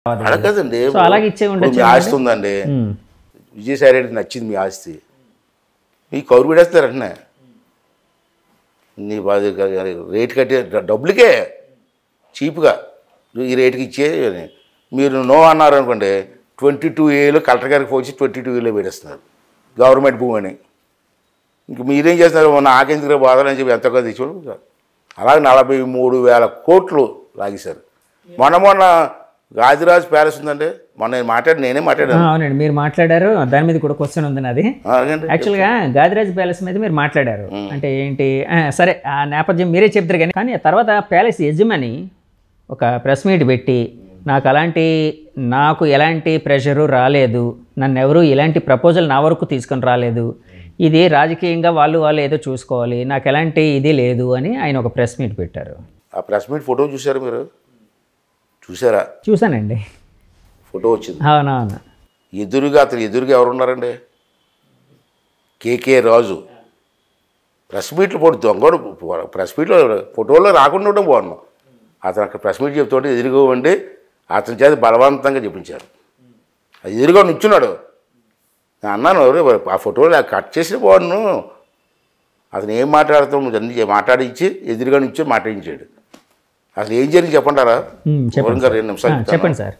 అడగదండి. So అలాగే ఇచ్చే మీ ఉండొచ్చు. ఆస్తి ఉందండి, విజయసాయి రెడ్డి నచ్చింది మీ ఆస్తి, మీ కౌరు పెడేస్తారు అంటున్నా, నీ రేటు కట్టే డబ్బులకే చీప్గా ఈ రేటుకి ఇచ్చే. మీరు నో అన్నారు అనుకోండి, 22A కలెక్టర్ గారికి పోసి 22A పెట్టేస్తున్నారు గవర్నమెంట్ భూమి అని. ఇంక మీరేం చేస్తున్నారు, నాకెందుకు బాధలు అని చెప్పి ఎంతగా తెచ్చుకోండి. అలాగే 43,000 కోట్లు లాగేశారు. మొన్న గాదిరాజ్ ప్యాలెస్ ఉందండి, మొన్న నేనే మాట్లాడాను. అవునండి, మీరు మాట్లాడారు, దాని మీద కూడా క్వశ్చన్ ఉంది నాది. యాక్చువల్గా గాదిరాజ్ ప్యాలెస్ మీద మీరు మాట్లాడారు అంటే ఏంటి, సరే ఆ నేపథ్యం మీరే చెప్తారు కానీ ఆ తర్వాత ప్యాలెస్ యజమాని ఒక ప్రెస్ మీట్ పెట్టి నాకు ఎలాంటి ప్రెషరు రాలేదు, నన్ను ఎవరు ఇలాంటి ప్రపోజల్ నా వరకు తీసుకొని రాలేదు, ఇది రాజకీయంగా వాళ్ళు ఏదో చూసుకోవాలి, నాకు ఎలాంటి ఇది లేదు అని ఆయన ఒక ప్రెస్ మీట్ పెట్టారు. ఆ ప్రెస్ మీట్ ఫోటో చూసారు మీరు? చూసారా? చూసానండి, ఫోటో వచ్చింది. అవునవును. అతను ఎదురుగా ఎవరున్నారండి? కేకే రాజు. ప్రెస్ మీట్లు పోటీ దొంగడు, ప్రెస్ మీట్లో ఫోటోలో రాకుండా ఉండడం బాగున్నాం. అతను అక్కడ ప్రెస్ మీట్ చెప్తుంటే ఎదురుగా ఉండి అతని చేత బలవంతంగా చెప్పించారు. అది ఎదురుగా నుంచున్నాడు. నేను అన్నాను, ఆ ఫోటోలో కట్ చేసిన బాగున్నాను, అతను ఏం మాట్లాడుతాం అన్నీ మాట్లాడించి ఎదురుగా నుంచి మాట్లాడించాడు. అసలు ఏం జరిగింది చెప్పంటారా? 2 నిమిషాలు చెప్పండి సార్.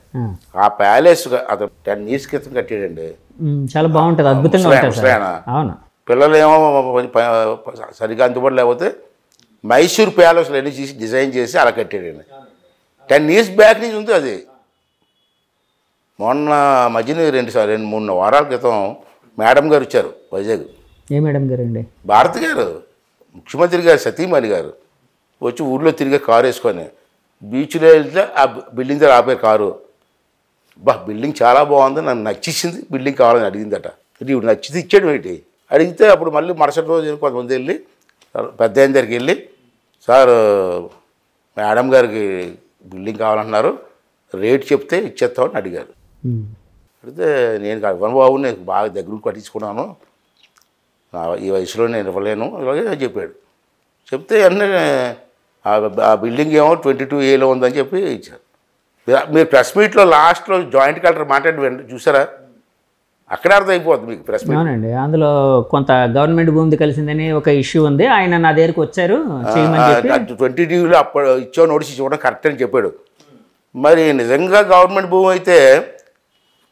ఆ ప్యాలెస్ అతను 10 years క్రితం కట్టాడండి. చాలా బాగుంటుంది, అద్భుతంగా ఉంటుంది. అవును. పిల్లలు ఏమో సరిగా అందుబాటు లేకపోతే మైసూర్ ప్యాలెస్లో అన్నీ చేసి డిజైన్ చేసి అలా కట్టాడండి. 10 years బ్యాక్ నుంచి ఉంది అది. మొన్న మధ్యన 2-3 వారాల క్రితం మేడం గారు వచ్చారు వైజాగ్. ఏ మేడం గారు అండి? భారతి గారు, ముఖ్యమంత్రి గారు సతీమణి గారు వచ్చి ఊళ్ళో తిరిగే కారు వేసుకొని బీచ్లో వెళ్తే ఆ బిల్డింగ్ దగ్గర ఆపే కారు. బిల్డింగ్ చాలా బాగుంది, నన్ను నచ్చేసింది, బిల్డింగ్ కావాలని అడిగిందట. ఇప్పుడు నచ్చితే ఇచ్చాడు ఏంటి అడిగితే, అప్పుడు మళ్ళీ మరుసటి రోజు కొంతమంది వెళ్ళి పెద్ద ఆయన దగ్గరికి వెళ్ళి, సార్ మేడం గారికి బిల్డింగ్ కావాలంటున్నారు, రేట్ చెప్తే ఇచ్చేస్తామని అడిగారు. అడిగితే నేను ఇవ్వను బాబు, నేను బాగా దగ్గరకు కట్టించుకున్నాను, ఈ వయసులో నేను ఇవ్వలేను ఇలాగే చెప్పాడు. చెప్తే అన్నీ ఆ బిల్డింగ్ ఏమో 22A ఉందని చెప్పి ఇచ్చారు. మీరు ప్రెస్ మీట్లో లాస్ట్లో జాయింట్ కలెక్టర్ మాట్లాడి చూసారా? అక్కడే అర్థం అయిపోతుంది మీకు ప్రెస్ మీట్. అవునండి, అందులో కొంత గవర్నమెంట్ భూమి కలిసిందని ఒక ఇష్యూ ఉంది. ఆయన నా దగ్గరికి వచ్చారు, 22 అప్పుడు ఇచ్చో నోటీస్ ఇవ్వడం కరెక్ట్ అని చెప్పాడు. మరి నిజంగా గవర్నమెంట్ భూమి అయితే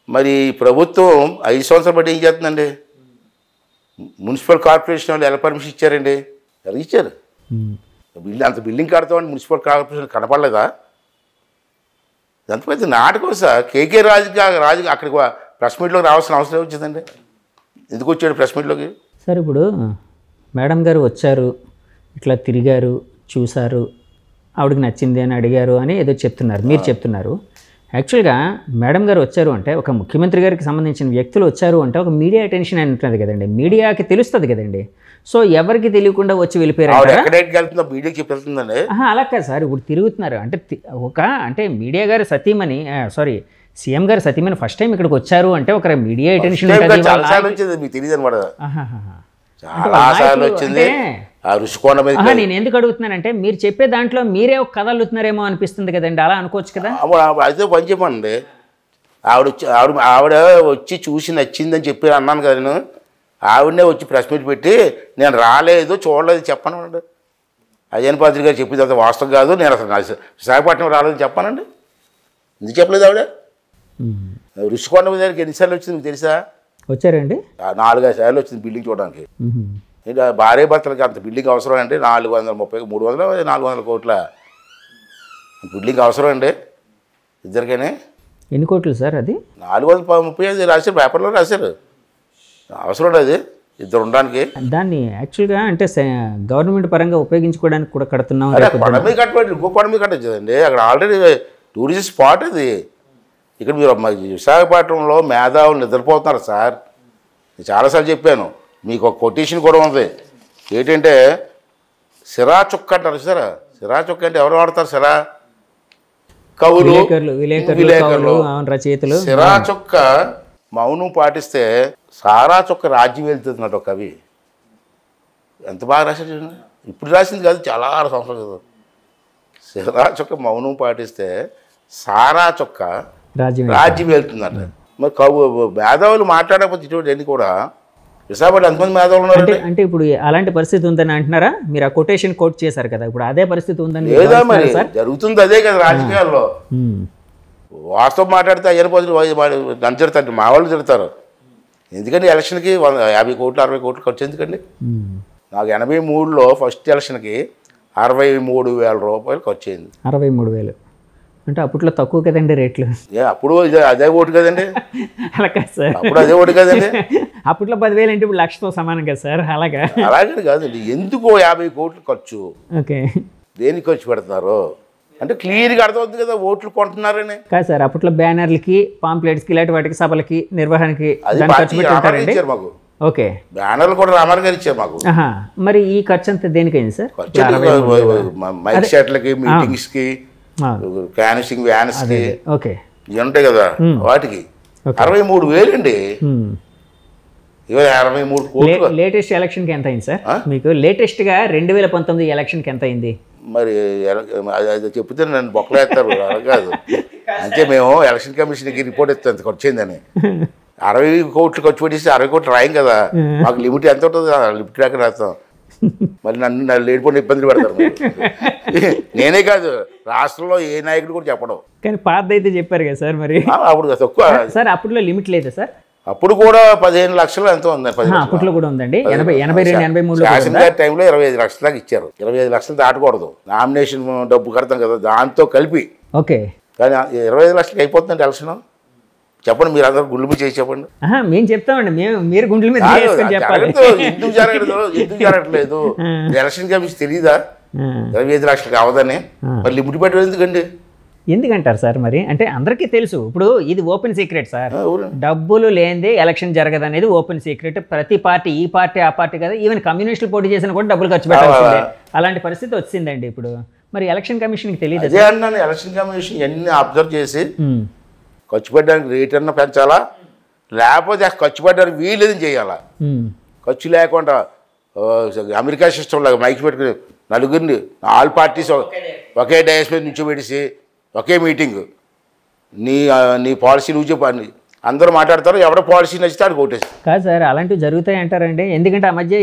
మరి ప్రభుత్వం 5 సంవత్సరాలు బట్టి ఏం చేస్తుందండి? మున్సిపల్ కార్పొరేషన్ వాళ్ళు ఎలా పర్మిషన్ ఇచ్చారండి? ఎలా ఇచ్చారు? అంత బిల్డింగ్ కడతామని మున్సిపల్ కార్పొరేషన్ కనపడలేదా? ఎంత పెద్ద నాటకం సార్. కేకే రాజు అక్కడికి ప్రెస్ మీట్లోకి రావాల్సిన అవసరం వచ్చిందండి. ఎందుకు వచ్చాడు ప్రెస్ మీట్లోకి? సార్ ఇప్పుడు మేడం గారు వచ్చారు, ఇట్లా తిరిగారు, చూశారు, ఆవిడకి నచ్చింది అని అడిగారు అని ఏదో చెప్తున్నారు, మీరు చెప్తున్నారు. యాక్చువల్గా మేడం గారు వచ్చారు అంటే, ఒక ముఖ్యమంత్రి గారికి సంబంధించిన వ్యక్తులు వచ్చారు అంటే ఒక మీడియా అటెన్షన్ అని ఉంటుంది కదండి, మీడియాకి తెలుస్తుంది కదండి. సో ఎవరికి తెలియకుండా వచ్చి వెళ్ళిపోయారు అలా కాదు సార్. ఇప్పుడు తిరుగుతున్నారు అంటే అంటే మీడియా గారు సతీమణి, సారీ సీఎం గారు సతీమణి ఫస్ట్ టైం ఇక్కడికి వచ్చారు అంటే ఒక మీడియా అటెన్షన్ నేను ఎందుకు అడుగుతున్నానంటే, మీరు చెప్పే దాంట్లో మీరే ఒక కథ అల్లుతున్నారేమో అనిపిస్తుంది కదండి, అలా అనుకోవచ్చు కదా. అయితే పని చెప్పండి, ఆవిడ వచ్చి చూసి నచ్చిందని చెప్పి అన్నాను కదా నేను. ఆవిడనే వచ్చి ప్రెస్ మీట్ పెట్టి నేను రాలేదు చూడలేదు చెప్పానండి. అజయన్ పాత్రి గారు చెప్పిన తర్వాత వాస్తవం కాదు, నేను అసలు విశాఖపట్నం రాలేదని చెప్పానండి. ఎందుకు చెప్పలేదు ఆవిడ? రుషికొండ దగ్గరికి ఎన్నిసార్లు వచ్చింది మీకు తెలుసా? వచ్చారండి, 4-5 సార్లు వచ్చింది బిల్డింగ్ చూడడానికి. ఇంకా భార్య భర్తలకి అంత బిల్డింగ్ అవసరం అండి? 430, 300, 400 కోట్ల బిల్డింగ్ అవసరం అండి ఇద్దరికైనా? ఎన్ని కోట్లు సార్ అది? 435 రాశారు, పేపర్లో రాశారు. అవసరం అది ఇద్దరు ఉండడానికి. దాన్ని యాక్చువల్గా అంటే గవర్నమెంట్ పరంగా ఉపయోగించుకోవడానికి కూడా కడుతున్నాం. కొండ మీద కట్టబడి ఇంకో కొండ మీద కట్టచ్చుదండి, అక్కడ ఆల్రెడీ టూరిస్ట్ స్పాట్ అది. ఇక్కడ మీరు విశాఖపట్నంలో మేధావులు నిద్రపోతున్నారు సార్. నేను చాలాసార్లు చెప్పాను, మీకు ఒక కొటేషన్ కూడా ఉంది. ఏంటంటే సిరా చుక్క అంటారు సార్. సిరా చుక్క అంటే ఎవరు వాడతారు? సిరా కవులు, విలేకరులు, రచయితలు. సిరా చుక్క మౌనం పాటిస్తే సారా చుక్క రాజ్యం వెళ్తున్నట్టు ఒక కవి. ఎంత బాగా రాశాడు. ఇప్పుడు రాసింది కాదు, చాలా సంవత్సరాలు కదా. సిరా చుక్క మౌనం పాటిస్తే సారా చుక్క రాజ్యం వెళ్తుందంట. మరి మేధావులు మాట్లాడకపోతే ఇటువంటి కూడా విశాఖపట్నం ఎంతమంది మేధావులు ఉన్నారు? అంటే ఇప్పుడు అలాంటి పరిస్థితి ఉందని అంటున్నారా? మీరు ఆ కొటేషన్ కోట్ చేశారు కదా, ఇప్పుడు అదే పరిస్థితి ఉందని లేదా? మరి జరుగుతుంది అదే కదా రాజకీయాల్లో. వాస్తవం మాట్లాడితే అయ్యన పోతులు నన్ను తిడతారు, మా వాళ్ళు తిడతారు. ఎందుకంటే ఎలక్షన్కి 50 కోట్లు 60 కోట్లు ఖర్చు ఎందుకండి? నాకు 83లో ఫస్ట్ ఎలక్షన్కి 63,000 రూపాయలు ఖర్చు అయింది. 63,000 అంటే అప్పట్లో తక్కువ కదండి రేట్లు? అప్పుడు అదే ఓటు కదండి. అలా కాదు సార్, అప్పుడు అదే ఓటు కదండి. అప్పట్లో 10,000 అంటే ఇప్పుడు 1,00,000తో సమానం కదా సార్. అలాగే కాదండి. ఎందుకో 50 కోట్లు ఖర్చు? ఓకే, దేనికి ఖర్చు పెడతారు అంటే క్లియర్గా అర్థమవుతుంది కదా, ఓట్లు కొంటున్నారని. కాదు సార్, అప్పట్లో బ్యానర్లకి, పాంప్లెట్స్కి, ఇలాంటి వాటికి, సభలకి, నిర్వహణకి ఇచ్చారు మాకు. ఓకే, బ్యానర్లు కూడా రామారావు గారు ఇచ్చారు మాకు. మరి ఈ ఖర్చు అంతా దేనికైంది సార్? మైక్ సెట్లకి, మీటింగ్స్కి, క్యాన్సింగ్ వ్యాన్స్కి, ఓకే, ఇవి ఉంటాయి కదా వాటికి 63,000 అండి. ఇవాళ 63 కోట్లు. లేటెస్ట్ ఎలక్షన్కి ఎంత అయింది సార్ మీకు? లేటెస్ట్గా 2019 ఎలక్షన్కి ఎంత అయింది? మరి అది చెప్తే నన్ను బొక్కలేస్తారు. అలా కాదు, అంటే మేము ఎలక్షన్ కమిషన్కి రిపోర్ట్ ఇస్తాం ఎంత ఖర్చు అయిందని. 60 కోట్లు ఖర్చు పెట్టేసి 60 కోట్లు రాయం కదా, మాకు లిమిట్ ఎంత ఉంటుంది, లిమిట్ దాకా రాస్తాం. మరి నన్ను లేడిపోయిన ఇబ్బందులు పెడతారు. నేనే కాదు, రాష్ట్రంలో ఏ నాయకుడు కూడా చెప్పడం. కానీ పాత అయితే చెప్పారు కదా సార్. మరి అప్పుడు తక్కువ సార్, అప్పట్లో లిమిట్ లేదా సార్? అప్పుడు కూడా 15 లక్షలు ఎంతో ఉంది. అప్పట్లో కూడా ఉందండి. 82, 83 శాసన గారి టైంలో 25 లక్షల దాకా ఇచ్చారు. 25 లక్షలు దాటకూడదు, నామినేషన్ డబ్బు కడతాం కదా దాంతో కలిపి. ఓకే, కానీ 25 లక్షలకి అయిపోతుందండి ఎలక్షన్. చెప్పండి, మీరు అందరూ గుండెలు మీద చేసి చెప్పండి. మేము చెప్తామండి, మీరు గుండెల మీద ఎందుకు జరగట్లేదు? ఎలక్షన్ కమిషన్ తెలీదా 25 లక్షలు కావదని? మరి లిమిట్ పెట్టడం ఎందుకండి? ఎందుకంటారు సార్? మరి అంటే అందరికీ తెలుసు, ఇప్పుడు ఇది ఓపెన్ సీక్రెట్ సార్. డబ్బులు లేనిదే ఎలక్షన్ జరగదు అనేది ఓపెన్ సీక్రెట్. ప్రతి పార్టీ, ఈ పార్టీ ఆ పార్టీ కదా, ఈవెన్ కమ్యూనిస్టులు పోటీ చేసినా కూడా డబ్బులు ఖర్చు పెట్టాల్సిందే. అలాంటి పరిస్థితి వచ్చిందండి ఇప్పుడు. మరి ఎలక్షన్ కమిషన్కి తెలియదు? అదే అన్నాను, ఎలక్షన్ కమిషన్ ఎన్ని అబ్జర్వ్ చేసి ఖర్చు పెట్టడానికి రేట్ అన్న పెంచాలా, లేకపోతే ఖర్చు పెట్టడానికి వీలేదని చేయాలా. ఖర్చు లేకుండా అమెరికా సిస్టమ్ లాగా మైక్ పెట్టుకుని నలుగురిని, ఆల్ పార్టీస్ ఒకే డయాస్ మీద నుంచోబెట్టేసి ఒకే మీటింగ్, నీ పాలసీ నువ్వు చెప్పని అందరూ మాట్లాడతారు. ఎవడో పాలసీ నచ్చితే అది కొట్టేసి. కాదు సార్, అలాంటివి జరుగుతాయి అంటారండి. ఎందుకంటే ఆ మధ్య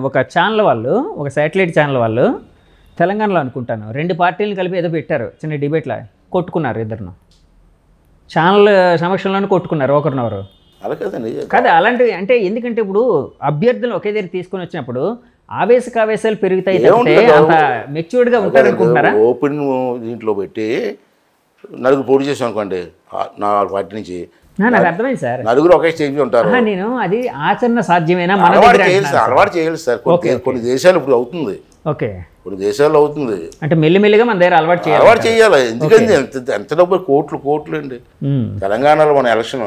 ఒక ఛానల్ వాళ్ళు, ఒక శాటిలైట్ ఛానల్ వాళ్ళు తెలంగాణలో అనుకుంటాను 2 పార్టీలను కలిపి ఏదో పెట్టారు, చిన్న డిబేట్లో కొట్టుకున్నారు. ఇద్దరును ఛానల్ సమక్షంలోనే కొట్టుకున్నారు ఒకరినొకరు. అలా కదండి. కాదు అలాంటివి అంటే, ఎందుకంటే ఇప్పుడు అభ్యర్థులు ఒకే దగ్గర తీసుకొని వచ్చినప్పుడు ఆవేశకావేశాలు పెరుగుతాయి, అంత మెచ్యూర్డ్గా ఉంటారు అనుకుంటున్నారా? ఓపెన్ దీంట్లో పెట్టి నలుగురు పోటీ చేసాం అనుకోండి, నా పార్టీ నుంచి నాకు అర్థమైంది సార్. నలుగురు ఒకే స్టేజ్ ఉంటారు. నేను అది ఆచరణ సాధ్యమేనా? అలవాటు చేయాలి సార్. కొన్ని దేశాలు ఇప్పుడు అవుతుంది. ఓకే, కొన్ని దేశాల్లో అవుతుంది. అంటే మెల్లిమెల్లిగా మన దగ్గర అలవాటు చేయాలి. ఎందుకంటే ఎంత డబ్బు, కోట్లు అండి. తెలంగాణలో మన ఎలక్షన్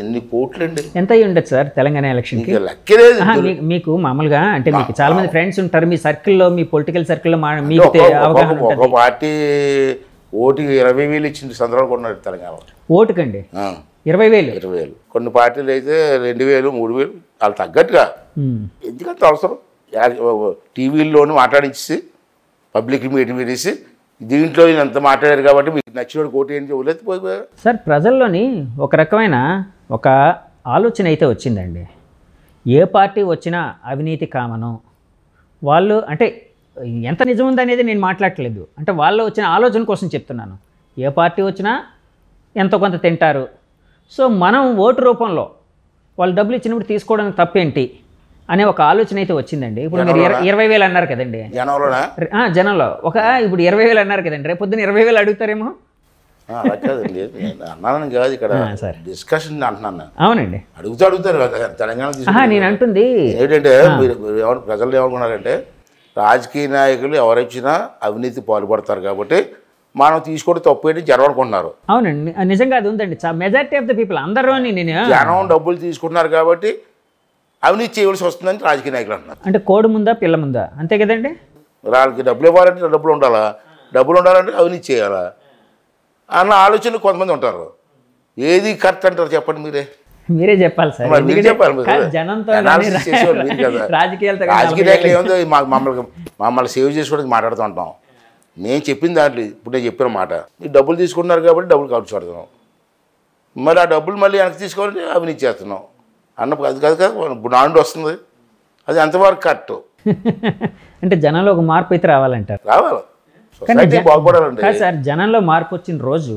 ఎన్ని కోట్లు అండి. ఎంత అయ్యి ఉండదు సార్ తెలంగాణ ఎలక్షన్కి? లెక్కలేదు. మీకు మామూలుగా అంటే మీకు చాలా మంది ఫ్రెండ్స్ ఉంటారు మీ సర్కిల్లో, మీ పొలిటికల్ సర్కిల్లో. మీకు ఒక పార్టీ ఓటుకి 20,000 ఇచ్చిన సందర్భాలు కొన్నారు తెలంగాణ. ఓటుకండి 20,000? 20,000. కొన్ని పార్టీలు అయితే 2,000, 3,000 వాళ్ళు తగ్గట్టుగా. ఎందుకంత అవసరం? టీవీల్లోనూ మాట్లాడించి పబ్లిక్ మీటింగ్ వేసి దీంట్లో ఎంత మాట్లాడారు కాబట్టి మీకు నచ్చినోడు కోటి ఏం చెప్పలేదు సార్. ప్రజల్లోని ఒక రకమైన ఒక ఆలోచన అయితే వచ్చిందండి. ఏ పార్టీ వచ్చినా అవినీతి కామను వాళ్ళు. అంటే ఎంత నిజం ఉందనేది నేను మాట్లాడట్లేదు, అంటే వాళ్ళు వచ్చిన ఆలోచన కోసం చెప్తున్నాను. ఏ పార్టీ వచ్చినా ఎంతో కొంత తింటారు. సో మనం ఓటు రూపంలో వాళ్ళు డబ్బులు ఇచ్చినప్పుడు తీసుకోవడానికి తప్పేంటి అనే ఒక ఆలోచన అయితే వచ్చిందండి. ఇప్పుడు మీరు 20,000 అన్నారు కదండి జనంలో. ఇప్పుడు 20,000 అన్నారు కదండి, రేపు పొద్దున్న 20,000 అడుగుతారేమో. అన్నాను కాదు, ఇక్కడ డిస్కషన్ అంటున్నాను. అవునండి, అడుగుతారు తెలంగాణ. నేను అంటుంది ఏంటంటే ప్రజలు ఏమనుకున్నారంటే రాజకీయ నాయకులు ఎవరైనా అవినీతి పాల్పడతారు కాబట్టి మనం తీసుకోవడం తప్పేంటి జనం అనుకుంటున్నారు. అవునండి, నిజంగా అది ఉందండి. మెజారిటీ ఆఫ్ ద పీపుల్ అందరూ జనం డబ్బులు తీసుకుంటున్నారు కాబట్టి అవినీతి చేయవలసి వస్తుందని రాజకీయ నాయకులు అంటున్నారు. అంటే కోడి ముందా పిల్ల ముందా, అంతే కదండి. వాళ్ళకి డబ్బులు ఇవ్వాలంటే డబ్బులు ఉండాలా, డబ్బులు ఉండాలంటే అవినీతి చేయాలా అన్న ఆలోచనలు కొంతమంది ఉంటారు. ఏది కరెక్ట్ అంటారు చెప్పండి, మీరే చెప్పాలి సార్. రాజకీయ నాయకులు ఏముందో మమ్మల్ని సేవ్ చేసుకోవడానికి మాట్లాడుతూ ఉంటాం. నేను చెప్పిన దాంట్లో ఇప్పుడు నేను చెప్పిన మాట ఈ డబ్బులు తీసుకున్నారు కాబట్టి డబ్బులు ఖర్చు పెడుతున్నాం, మరి ఆ డబ్బులు మళ్ళీ వెనక్కి తీసుకోవాలంటే అవినీతి చేస్తున్నాం అన్నప్పుడు అది కాదు కదా ఇప్పుడు నాండు వస్తుంది, అది ఎంతవరకు కరెక్ట్? అంటే జనంలో ఒక మార్పు అయితే రావాలంటారు. రావాలి, సొసైటీ బాగుపడాలండి. కాదు సార్, జనంలో మార్పు వచ్చిన రోజు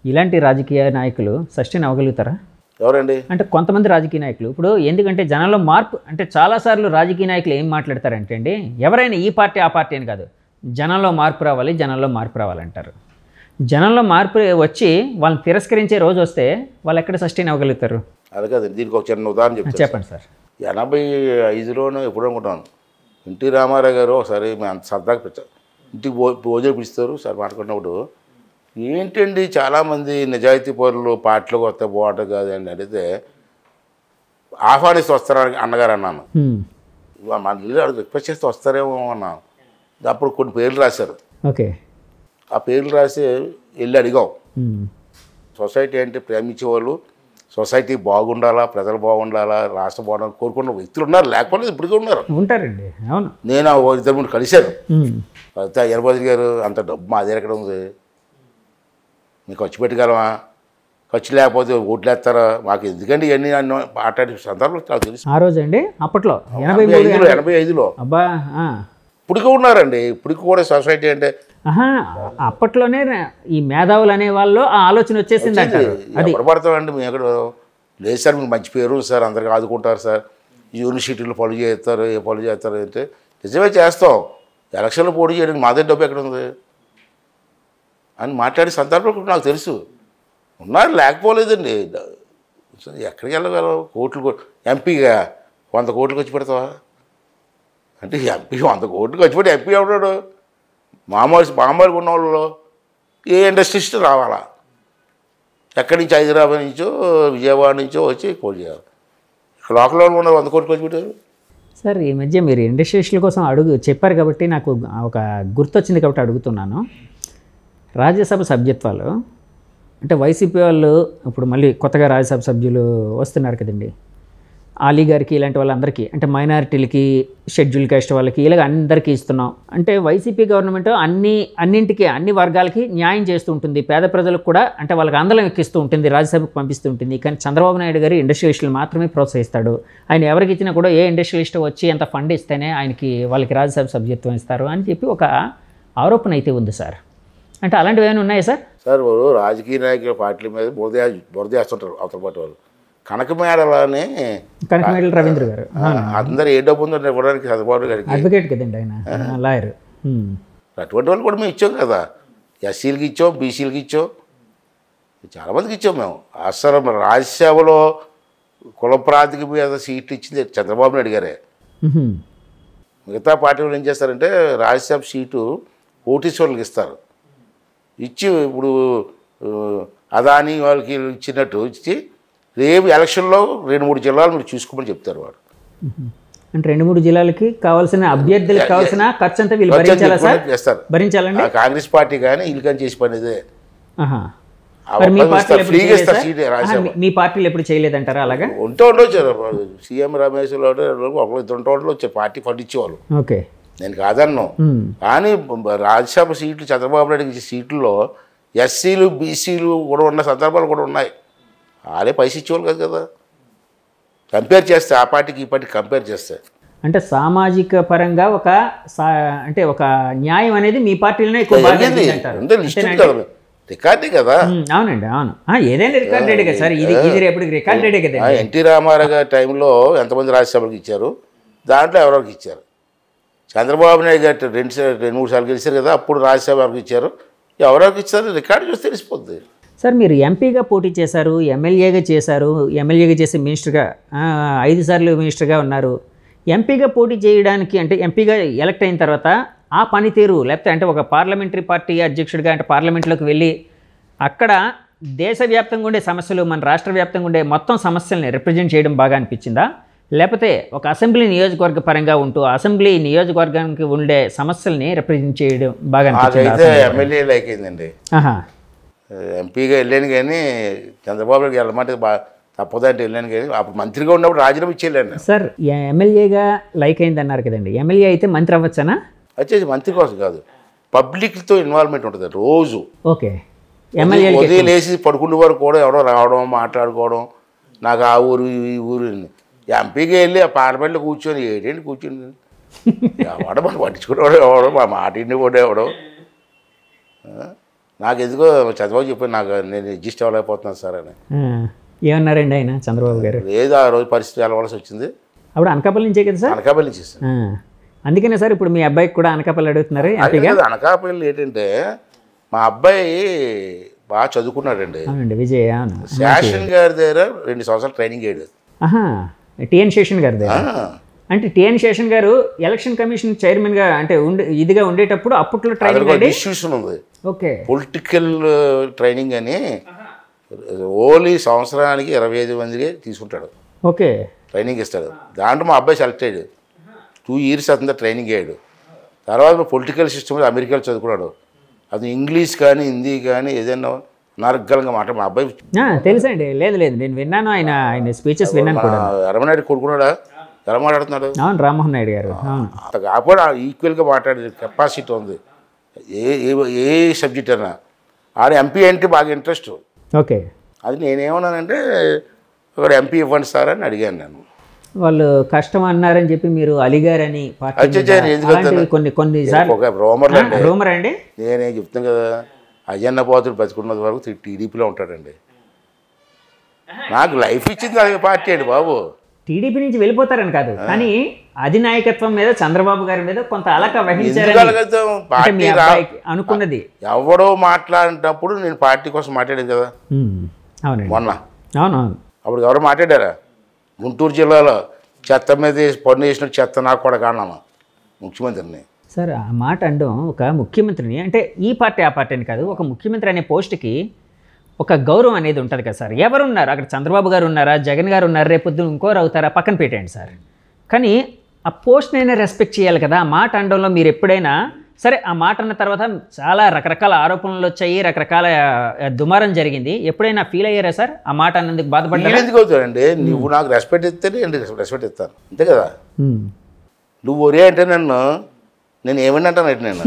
ఇలాంటి రాజకీయ నాయకులు సస్టైన్ అవ్వగలుగుతారా? ఎవరండి? అంటే కొంతమంది రాజకీయ నాయకులు ఇప్పుడు ఎందుకంటే జనంలో మార్పు అంటే చాలాసార్లు రాజకీయ నాయకులు ఏం మాట్లాడతారంటే అండి, ఎవరైనా ఈ పార్టీ ఆ పార్టీ అని కాదు, జనంలో మార్పు రావాలి, జనంలో మార్పు రావాలంటారు. జనంలో మార్పు వచ్చి వాళ్ళని తిరస్కరించే రోజు వస్తే వాళ్ళు ఎక్కడ సస్టైన్ అవ్వగలుగుతారు? అది కాదు, దీనికి ఒక చిన్న ఉదాహరణ చెప్తాను. చెప్పండి సార్. 85లోనూ ఎప్పుడు అనుకుంటాను, ఎన్టీ రామారావు గారు ఒకసారి మేము అంత సరదాగా పెట్టారు, ఇంటికి భోజనం పిలుస్తారు సార్ మాట్లాడుకున్నప్పుడు, ఏంటండి చాలామంది నిజాయితీ పౌరులు పార్టీలోకి వస్తే బాగుంటుంది కాదు అని అడిగితే ఆహ్వానిస్తూ వస్తారని అన్నగారు అన్నాను. మన ఇల్లు అడుగు రిక్వెస్ట్ చేస్తే వస్తారేమో అన్నాను. అప్పుడు కొన్ని పేర్లు రాశారు. ఓకే, ఆ పేర్లు రాసి వెళ్ళి అడిగాం. సొసైటీ అంటే ప్రేమించేవాళ్ళు, సొసైటీ బాగుండాలా, ప్రజలు బాగుండాలా, రాష్ట్రం బాగుండాలని కోరుకున్న వ్యక్తులు ఉన్నారు, లేకపోతే ఇప్పటికీ ఉన్నారు, ఉంటారండి. అవును, నేను ఇద్దరు ముందు కలిశాను. ఎర్రబాజు గారు అంత డబ్బు మా దగ్గర ఎక్కడ ఉంది, మీకు ఖర్చు పెట్టగలమా, ఖర్చు లేకపోతే ఓట్లు వేస్తారా, మాకు ఎందుకంటే ఇవన్నీ మాట్లాడే సందర్భం నాకు తెలుసు. ఆ రోజు అండి అప్పట్లో 85లో అబ్బా ఇప్పటికీ ఉన్నారండి, ఇప్పటికి కూడా సొసైటీ అంటే అప్పట్లోనే ఈ మేధావులు అనే వాళ్ళు ఆ ఆలోచన వచ్చేసింది అంటారు. అది ఎక్కడ పడతామండి మేము ఎక్కడ లేదు సార్, మీకు మంచి పేరు సార్, అందరికి ఆదుకుంటారు సార్, యూనివర్సిటీలు పనులు చేస్తారు, ఏ పనులు చేస్తారు అంటే నిజమే చేస్తాం, ఎలక్షన్లో పోటీ చేయడానికి మా దగ్గర డబ్బు ఎక్కడ ఉంది అని మాట్లాడే సందర్భం నాకు తెలుసు. ఉన్నారు, లేకపోలేదండి. ఎక్కడికి వెళ్ళగలవు? కోట్లు ఎంపీగా 100 కోట్లు ఖర్చు పెడతావా అంటే ఎంపీ 100 కోట్లు ఖర్చు పెట్టి ఎంపీ ఎవడాడు? మామూలుగా ఉన్న వాళ్ళు ఏ ఇండస్ట్రీస్ట్ రావాలా, ఎక్కడి నుంచి హైదరాబాద్ నుంచో విజయవాడ నుంచో వచ్చి పోటీ చేయాలి. ఇక్కడ లోకల్లో ఉన్న 100 కోట్లు ఖర్చు పెట్టారు. సార్ ఈ మధ్య మీరు ఇండస్ట్రియలిస్టుల కోసం చెప్పారు కాబట్టి నాకు ఒక గుర్తొచ్చింది కాబట్టి అడుగుతున్నాను. రాజ్యసభ సభ్యత్వాలు అంటే వైసీపీ వాళ్ళు ఇప్పుడు మళ్ళీ కొత్తగా రాజ్యసభ సభ్యులు వస్తున్నారు కదండి, ఆలీ గారికి ఇలాంటి వాళ్ళందరికీ అంటే మైనారిటీలకి, షెడ్యూల్ కాస్ట్ వాళ్ళకి ఇలాగ అందరికీ ఇస్తున్నాం అంటే వైసీపీ గవర్నమెంట్ అన్నింటికీ అన్ని వర్గాలకి న్యాయం చేస్తూ ఉంటుంది, పేద ప్రజలకు కూడా అంటే వాళ్ళకి అందలం ఎక్కిస్తూ ఉంటుంది, రాజ్యసభకు పంపిస్తూ ఉంటుంది. కానీ చంద్రబాబు నాయుడు గారు ఇండస్ట్రియలిస్టులు మాత్రమే ప్రోత్సహిస్తాడు, ఆయన ఎవరికి ఇచ్చినా కూడా ఏ ఇండస్ట్రియలిస్ట్ వచ్చి ఎంత ఫండ్ ఇస్తేనే వాళ్ళకి రాజ్యసభ సభ్యత్వం ఇస్తారు అని చెప్పి ఒక ఆరోపణ అయితే ఉంది సార్. అంటే అలాంటివి ఏమైనా ఉన్నాయా సార్? సార్ వాళ్ళు రాజకీయ నాయకుల పార్టీల మీద బురద వేస్తుంటారు అవతల పార్టీ వాళ్ళు. కనకమేడలని రవీంద్ర గారు అందరు ఏ డబ్బు ఉందో ఇవ్వడానికి చంద్రబాబు గారికి అడ్వకేట్ కదండి ఆయన, లాయర్. అటువంటి వాళ్ళు కూడా మేము ఇచ్చాం కదా, ఎస్సీలకి ఇచ్చాం, బీసీలకి ఇచ్చాం, చాలామందికి ఇచ్చాం మేము. అసలు రాజ్యసభలో కుల ప్రాతికి మీద సీట్లు ఇచ్చింది చంద్రబాబు నాయుడు గారే. మిగతా పార్టీ వాళ్ళు ఏం చేస్తారంటే రాజ్యసభ సీటు ఓటీసీలకు ఇస్తారు, ఇచ్చి ఇప్పుడు అదాని వాళ్ళకి ఇచ్చినట్టు ఇచ్చి రేపు ఎలక్షన్లో 2-3 జిల్లాలు మీరు చూసుకోమని చెప్తారు వాడు. అంటే 2-3 జిల్లాలకి కావాల్సిన అభ్యర్థులకు కావాల్సిన ఖర్చు అంతా వీళ్ళు చేస్తారు, భరించాలండి. కాంగ్రెస్ పార్టీ కానీ వీళ్ళు కానీ చేసి పనిదే. మీ పార్టీలు ఎప్పుడు చేయలేదంటారా అలాగా? ఉంటే ఉండొచ్చు, సీఎం రమేష్ ఒకళ్ళు 2 వచ్చే పార్టీ ఫండ్ ఇచ్చేవాళ్ళు. ఓకే, నేను కాదన్ను, కానీ రాజ్యసభ సీట్లు చంద్రబాబు నాయుడు ఇచ్చే సీట్లలో ఎస్సీలు బీసీలు కూడా ఉన్న సందర్భాలు కూడా ఉన్నాయి. వాళ్ళే పైసలు ఇచ్చేవాళ్ళు కాదు కదా. కంపేర్ చేస్తే ఆ పార్టీకి ఈ పార్టీకి కంపేర్ చేస్తే అంటే సామాజిక పరంగా అంటే ఒక న్యాయం అనేది మీ పార్టీలోనే ఎక్కువ రికార్డే కదా. అవునండి, అవును, ఏదైనా రికార్డెడే కదా సార్, ఇది రేపటికి రికార్డెడే కదా. ఎన్టీ రామారావు గారి టైంలో ఎంతమంది రాజ్యసభలకు ఇచ్చారు, దాంట్లో ఎవరికి ఇచ్చారు. చంద్రబాబు నాయుడు గారు 2-3 సార్లు గెలిచారు కదా, అప్పుడు రాజ్యసభ ఎవరికి ఇచ్చారు, ఎవరికి ఇచ్చారు రికార్డు చూస్తే తెలిసిపోద్ది. సార్ మీరు ఎంపీగా పోటీ చేశారు, ఎమ్మెల్యేగా చేశారు, ఎమ్మెల్యేగా చేసి మినిస్టర్గా 5 సార్లు మినిస్టర్గా ఉన్నారు. ఎంపీగా పోటీ చేయడానికి అంటే ఎంపీగా ఎలక్ట్ అయిన తర్వాత ఆ పనితీరు లేకపోతే అంటే ఒక పార్లమెంటరీ పార్టీ అధ్యక్షుడిగా అంటే పార్లమెంట్లోకి వెళ్ళి అక్కడ దేశవ్యాప్తంగా ఉండే సమస్యలు మన రాష్ట్ర వ్యాప్తంగా ఉండే మొత్తం సమస్యల్ని రిప్రజెంట్ చేయడం బాగా అనిపించిందా, లేకపోతే ఒక అసెంబ్లీ నియోజకవర్గ పరంగా ఉంటూ అసెంబ్లీ నియోజకవర్గానికి ఉండే సమస్యల్ని రిప్రజెంట్ చేయడం బాగా అనిపించిందా? ఎమ్మెల్యే లైక్ అయిందండి, ఎంపీగా వెళ్ళాను కానీ చంద్రబాబు నాయుడు వెళ్ళమంటే తప్పదంటే వెళ్ళాను కానీ అప్పుడు మంత్రిగా ఉన్నప్పుడు రాజీనామా ఇచ్చి వెళ్ళాను సార్. ఎమ్మెల్యేగా లైక్ అయింది అన్నారు కదండి, ఎమ్మెల్యే అయితే మంత్రి అవ్వచ్చనా? వచ్చేసి మంత్రి కోసం కాదు, పబ్లిక్తో ఇన్వాల్వ్మెంట్ ఉంటుంది రోజు. ఓకే. ఎమ్మెల్యే ఉదయం లేచి పడుకునే వరకు కూడా ఎవరో రావడం మాట్లాడుకోవడం. నాకు ఆ ఊరు ఈ ఊరు ఎంపీకి వెళ్ళి ఆ పార్లమెంట్లో కూర్చొని ఏంటంటే కూర్చొని ఎవడో మనం పట్టించుకునేవాడు ఎవడో మా మాట ఇంటి కూడా ఎవడో. నాకు ఎందుకో చంద్రబాబు చెప్పాను నాకు నేను అడ్జస్ట్ అవ్వలేకపోతున్నాను సార్ అని. ఏమన్నారండి ఆయన చంద్రబాబు గారు? లేదు ఆ రోజు పరిస్థితి వెళ్ళవలసి వచ్చింది. అప్పుడు అనకాపల్లి నుంచే కదా సార్? అనకాపల్లి నుంచి సార్. అందుకనే సార్ ఇప్పుడు మీ అబ్బాయికి కూడా అనకాపల్లి అడుగుతున్నారు. అనకాపల్లి ఏంటంటే మా అబ్బాయి బాగా చదువుకున్నాడండి. అవునండి, విజయ్. శేషన్ గారి దగ్గర 2 సంవత్సరాలు ట్రైనింగ్ అయ్యాడు. టిఎన్ శేషన్ గారి దగ్గర. అంటే టిఎన్ శేషన్ గారు ఎలక్షన్ కమిషన్ చైర్మన్గా అంటే ఇదిగా ఉండేటప్పుడు అప్పట్లో ట్రైనింగ్ ఇన్స్టిట్యూషన్ ఉంది. ఓకే. పొలిటికల్ ట్రైనింగ్ అని ఓన్లీ సంవత్సరానికి 25 మందికి తీసుకుంటాడు. ఓకే. ట్రైనింగ్ ఇస్తాడు. దాంట్లో మా అబ్బాయి సెలెక్ట్ అయ్యాడు. 2 years అతనితో ట్రైనింగ్ అయ్యాడు. తర్వాత పొలిటికల్ సిస్టమ్ అమెరికాలో చదువుకున్నాడు. అది ఇంగ్లీష్ కానీ హిందీ కానీ ఏదైనా అనర్గళంగా మాట మా అబ్బాయి తెలుసండి. లేదు నేను విన్నాను, ఆయన స్పీచెస్ విన్నాను కూడా. రమణాయుడు కొడుకున్నాడా? ఎలా మాట్లాడుతున్నాడు? అవును, రామ్మోహన్ నాయుడు గారు. కాకపోతే ఈక్వల్గా మాట్లాడే కెపాసిటీ ఉంది ఏ సబ్జెక్ట్ అయినా. ఆడ ఎంపీ అంటే బాగా ఇంట్రెస్ట్. ఓకే. అది నేనేమన్నానంటే ఒక ఎంపీ ఇవ్వండి సార్ అని అడిగాను నేను. వాళ్ళు కష్టం అన్నారని చెప్పి మీరు అలిగారని రూమర్ అండి. నేనేం చెప్తాను కదా, అజన్న పోతుడు బతుకున్నది వరకు టీడీపీలో ఉంటాడండి. నాకు లైఫ్ ఇచ్చింది అది పార్టీ అండి బాబు. టీడీపీ నుంచి వెళ్ళిపోతారని కాదు, కానీ అధినాయకత్వం మీద చంద్రబాబు గారి మీద కొంత అలక వహించారు అనుకున్నది. ఎవడో మాట్లాడినప్పుడు నేను పార్టీ కోసం మాట్లాడాను కదా. అవునండి, మొన్న. అవునవును. అప్పుడు ఎవరు మాట్లాడారా? గుంటూరు జిల్లాలో చెత్త మీద పన్ను వేసిన చెత్త నాకు కూడా కారణమా ముఖ్యమంత్రిని. సార్ ఆ మాట అనడం ఒక ముఖ్యమంత్రిని అంటే ఈ పార్టీ ఆ పార్టీ అని కాదు, ఒక ముఖ్యమంత్రి అనే పోస్ట్కి ఒక గౌరవం అనేది ఉంటుంది కదా సార్. ఎవరు ఉన్నారు అక్కడ? చంద్రబాబు గారు ఉన్నారా, జగన్ గారు ఉన్నారు, రేపొద్దున ఇంకోరు అవుతారా, పక్కన పెట్టండి సార్. కానీ ఆ పోస్ట్నైనా రెస్పెక్ట్ చేయాలి కదా. ఆ మాట అనడంలో మీరు ఎప్పుడైనా సరే ఆ మాట అన్న తర్వాత చాలా రకరకాల ఆరోపణలు వచ్చాయి, రకరకాల దుమారం జరిగింది. ఎప్పుడైనా ఫీల్ అయ్యారా సార్ ఆ మాట అన్నందుకు? బాధపడ్డా? ఎందుకు అవుతాడండి? నువ్వు నాకు రెస్పెక్ట్ ఇస్తేనే నేను రెస్పెక్ట్ ఇస్తాను, అంతే కదా. నువ్వు ఒరే అంటే నేను ఏమని అంటానంటే నేను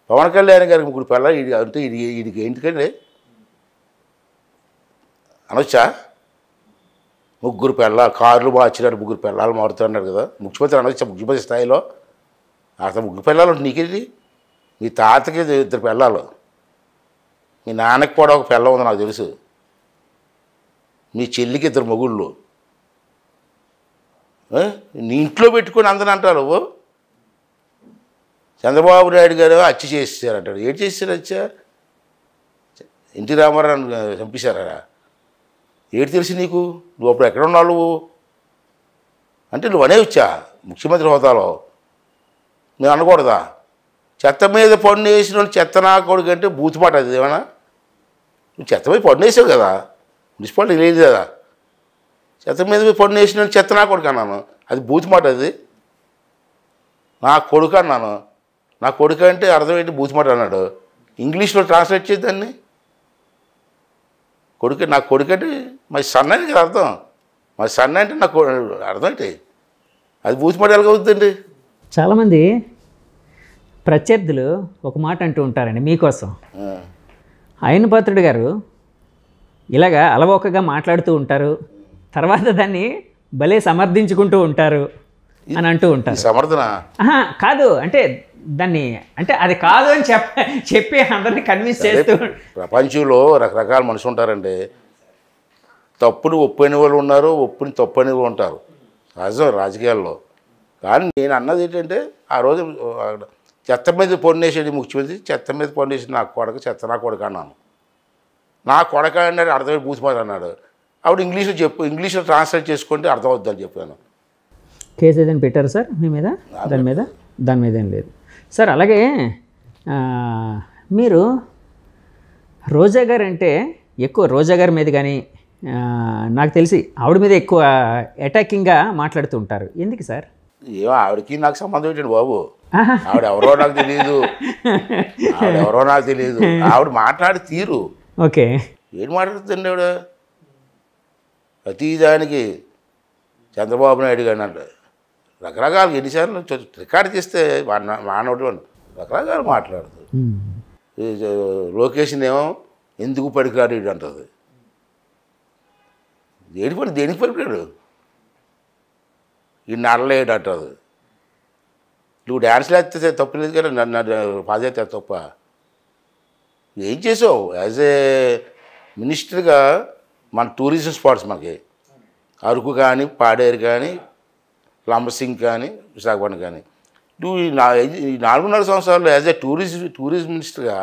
పవన్ కళ్యాణ్ గారికి 3 పిల్లలు అంటే వీడికి ఎందుకండి అనొచ్చా? 3 పిల్లలు కార్లు మార్చినాడు, 3 పిల్లలు మారుతున్నాడు కదా ముఖ్యమంత్రి అనొచ్చా? ముఖ్యమంత్రి స్థాయిలో అసలు 3 పిల్లలు నీకేంటి? మీ తాతకి 2 పిల్లలు, మీ నాన్నకి కూడా ఒక పిల్ల ఉంది నాకు తెలుసు, మీ చెల్లికి 2 మొగుళ్ళు. నీ ఇంట్లో పెట్టుకొని అందరూ అంటారు చంద్రబాబు నాయుడు గారు హత్య చేసేసారంటాడు. ఏం చేశారు హత్య? ఎన్టీ రామారావు చంపేశారా? ఏడు తెలిసి నీకు? నువ్వు అప్పుడు ఎక్కడ ఉన్నావు నువ్వు అంటే నువ్వు అనే వచ్చా ముఖ్యమంత్రి హోదాలో నేను అనకూడదా? చెత్త మీద పన్ను వేసిన వాళ్ళు చెత్త నా కొడుకు అంటే బూతుమాట. అది ఏమన్నా నువ్వు చెత్త మీద పన్ను వేసావు కదా, మున్సిపాలిటీ లేదు కదా. చెత్త మీద పన్ను వేసిన వాళ్ళు చెత్త నా కొడుకు అన్నాను, అది బూతుమాట. అది నా కొడుకు అన్నాను. నా కొడుకు అంటే అర్థం ఏంటి? బూతుమాట అన్నాడు. ఇంగ్లీష్లో ట్రాన్స్లేట్ చేద్దాన్ని. కొడుకు నా కొడుకు అంటే మా సన్న అని కదా అర్థం. మా సన్న అంటే నాకు అర్థం ఏంటి? అది బూతుమాట ఎలాగ అవుతుందండి? చాలామంది ప్రత్యర్థులు ఒక మాట అంటూ ఉంటారండి మీకోసం. ఆయన పాత్రుడు గారు ఇలాగా అలవోకగా మాట్లాడుతూ ఉంటారు, తర్వాత దాన్ని భలే సమర్థించుకుంటూ ఉంటారు అని అంటూ ఉంటారు. సమర్థన కాదు అంటే దాన్ని అంటే అది కాదు అని చెప్పి అందరినీ కన్విన్స్ చేస్తూ. ప్రపంచంలో రకరకాల మనుషులు ఉంటారండి. తప్పుని ఒప్పని వాళ్ళు ఉన్నారు, ఒప్పుని తప్పని వాళ్ళు ఉంటారు, సహజం రాజకీయాల్లో. కానీ నేను అన్నది ఏంటంటే ఆ రోజు చెత్త మీద పొన్నేసేది ముఖ్యమంత్రి, చెత్త మీద పొన్నేసి నా కొడక చెత్త నా కొడక అన్నాను. నా కొడక అన్నాడు, అర్థమై బూసిపోదు అన్నాడు. అప్పుడు ఇంగ్లీష్లో ఇంగ్లీష్లో ట్రాన్స్లేట్ చేసుకుంటే అర్థం అవుద్దని చెప్పాను. కేసు ఏదైనా పెట్టారు సార్ మీ మీద? దాని మీద ఏం లేదు సార్. అలాగే మీరు రోజా గారు అంటే ఎక్కువ రోజా గారి మీద కానీ నాకు తెలిసి ఆవిడ మీద ఎక్కువ అటాకింగ్గా మాట్లాడుతూ ఉంటారు. ఎందుకు సార్? ఏమో ఆవిడకి నాకు సంబంధం ఏంటండి బాబు? ఆవిడెవరో నాకు తెలియదు, ఆవిడ మాట్లాడి తీరు. ఓకే. ఏం మాట్లాడుతుందండి ఆవిడ? ప్రతిదానికి చంద్రబాబు నాయుడు గారిని అంటే రకరకాల ఎన్నిసార్లు రికార్డు చేస్తే మానవుడు రకరకాలు మాట్లాడుతుంది. లొకేషన్ ఏమో ఎందుకు పడికాడు అంటుంది. దేనికి పడికాడు ఈ నడలేడు అంటుంది. నువ్వు డ్యాన్స్లు వేస్తే తప్పు లేదు కదా, నన్ను పాదయాత్ర తప్ప. ఏం చేసావు యాజ్ ఏ మినిస్టర్గా? మన టూరిజం స్పాట్స్ మనకి అరకు కానీ, పాడేరు కానీ, లంబసింగ్ కానీ, విశాఖపట్నం కానీ, నువ్వు ఈ 4.5 సంవత్సరాలు యాజ్ ఏ టూరిజం మినిస్టర్గా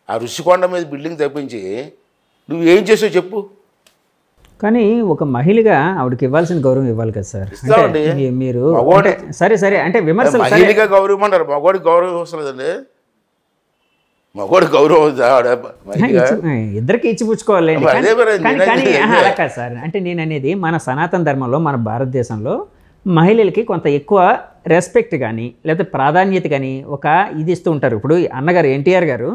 ఆ రుషికొండ మీద బిల్డింగ్ తప్పించి నువ్వు ఏం చేసావు చెప్పు. కానీ ఒక మహిళగా ఆవిడకి ఇవ్వాల్సిన గౌరవం ఇవ్వాలి కదా సార్. ఇస్తామండి. మీరు సరే అంటే విమర్శలు మహిళగా గౌరవం అంటారు, మగవాడికి గౌరవం వస్తుందండి. మగవాడికి గౌరవం ఇద్దరికి ఇచ్చిపుచ్చుకోవాలి. కానీ అలా కాదు సార్. అంటే నేను అనేది మన సనాతన ధర్మంలో, మన భారతదేశంలో మహిళలకి కొంత ఎక్కువ రెస్పెక్ట్ కానీ లేకపోతే ప్రాధాన్యత కానీ ఒక ఇది ఇస్తూ ఉంటారు. ఇప్పుడు అన్నగారు ఎన్టీఆర్ గారు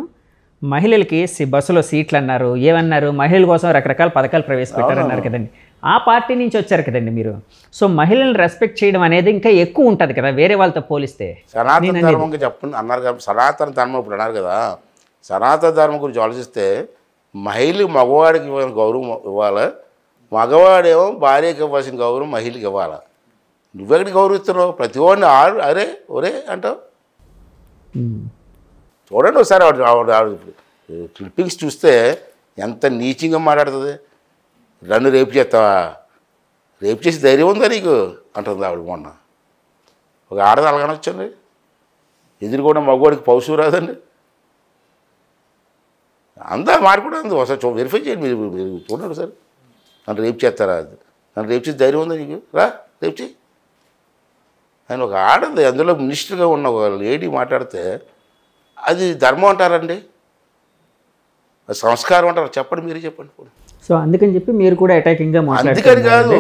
మహిళలకి బస్సులో సీట్లు అన్నారు, ఏమన్నారు, మహిళల కోసం రకరకాల పథకాలు ప్రవేశపెట్టారన్నారు కదండి. ఆ పార్టీ నుంచి వచ్చారు కదండి మీరు. సో మహిళలను రెస్పెక్ట్ చేయడం అనేది ఇంకా ఎక్కువ ఉంటుంది కదా వేరే వాళ్ళతో పోలిస్తే. సనాతన ధర్మం చెప్పండి అన్నారు కదా, సనాతన ధర్మం ఇప్పుడు అన్నారు కదా. సనాతన ధర్మం గురించి ఆలోచిస్తే మగవాడికి ఇవ్వాల్సిన గౌరవం ఇవ్వాలి, మగవాడేమో భార్యకి ఇవ్వాల్సిన గౌరవం మహిళకి ఇవ్వాలి. నువ్వెక్కడికి గౌరవిస్తున్నావు? ప్రతి వాడిని అరే ఒరే అంటావు. చూడండి ఒకసారి క్లిప్పింగ్స్ చూస్తే ఎంత నీచంగా మాట్లాడుతుంది. నన్ను రేపు చేస్తావా, రేపు చేసి ధైర్యం ఉందా నీకు అంటుంది ఆవిడ. మొన్న ఒక ఆడది అలాగనొచ్చండి, ఎదురుకుండా మగవాడికి పౌసు రాదండి. అంతా మాట్లాడు అంది. ఒకసారి వెరిఫై చేయండి మీరు చూడండి సార్. నన్ను రేపు చేస్తారా, నన్ను రేపు చేసి ధైర్యం ఉందా నీకు, రా రేపు చేయి. ఆయన ఒక ఆడది అందులో మినిస్టర్గా ఉన్న ఒక లేడీ మాట్లాడితే అది ధర్మం అంటారండి, అది సంస్కారం అంటారు? చెప్పండి, మీరే చెప్పండి. సో అందుకని చెప్పి మీరు కూడా అటాకింగ్గా అందుకని కాదు,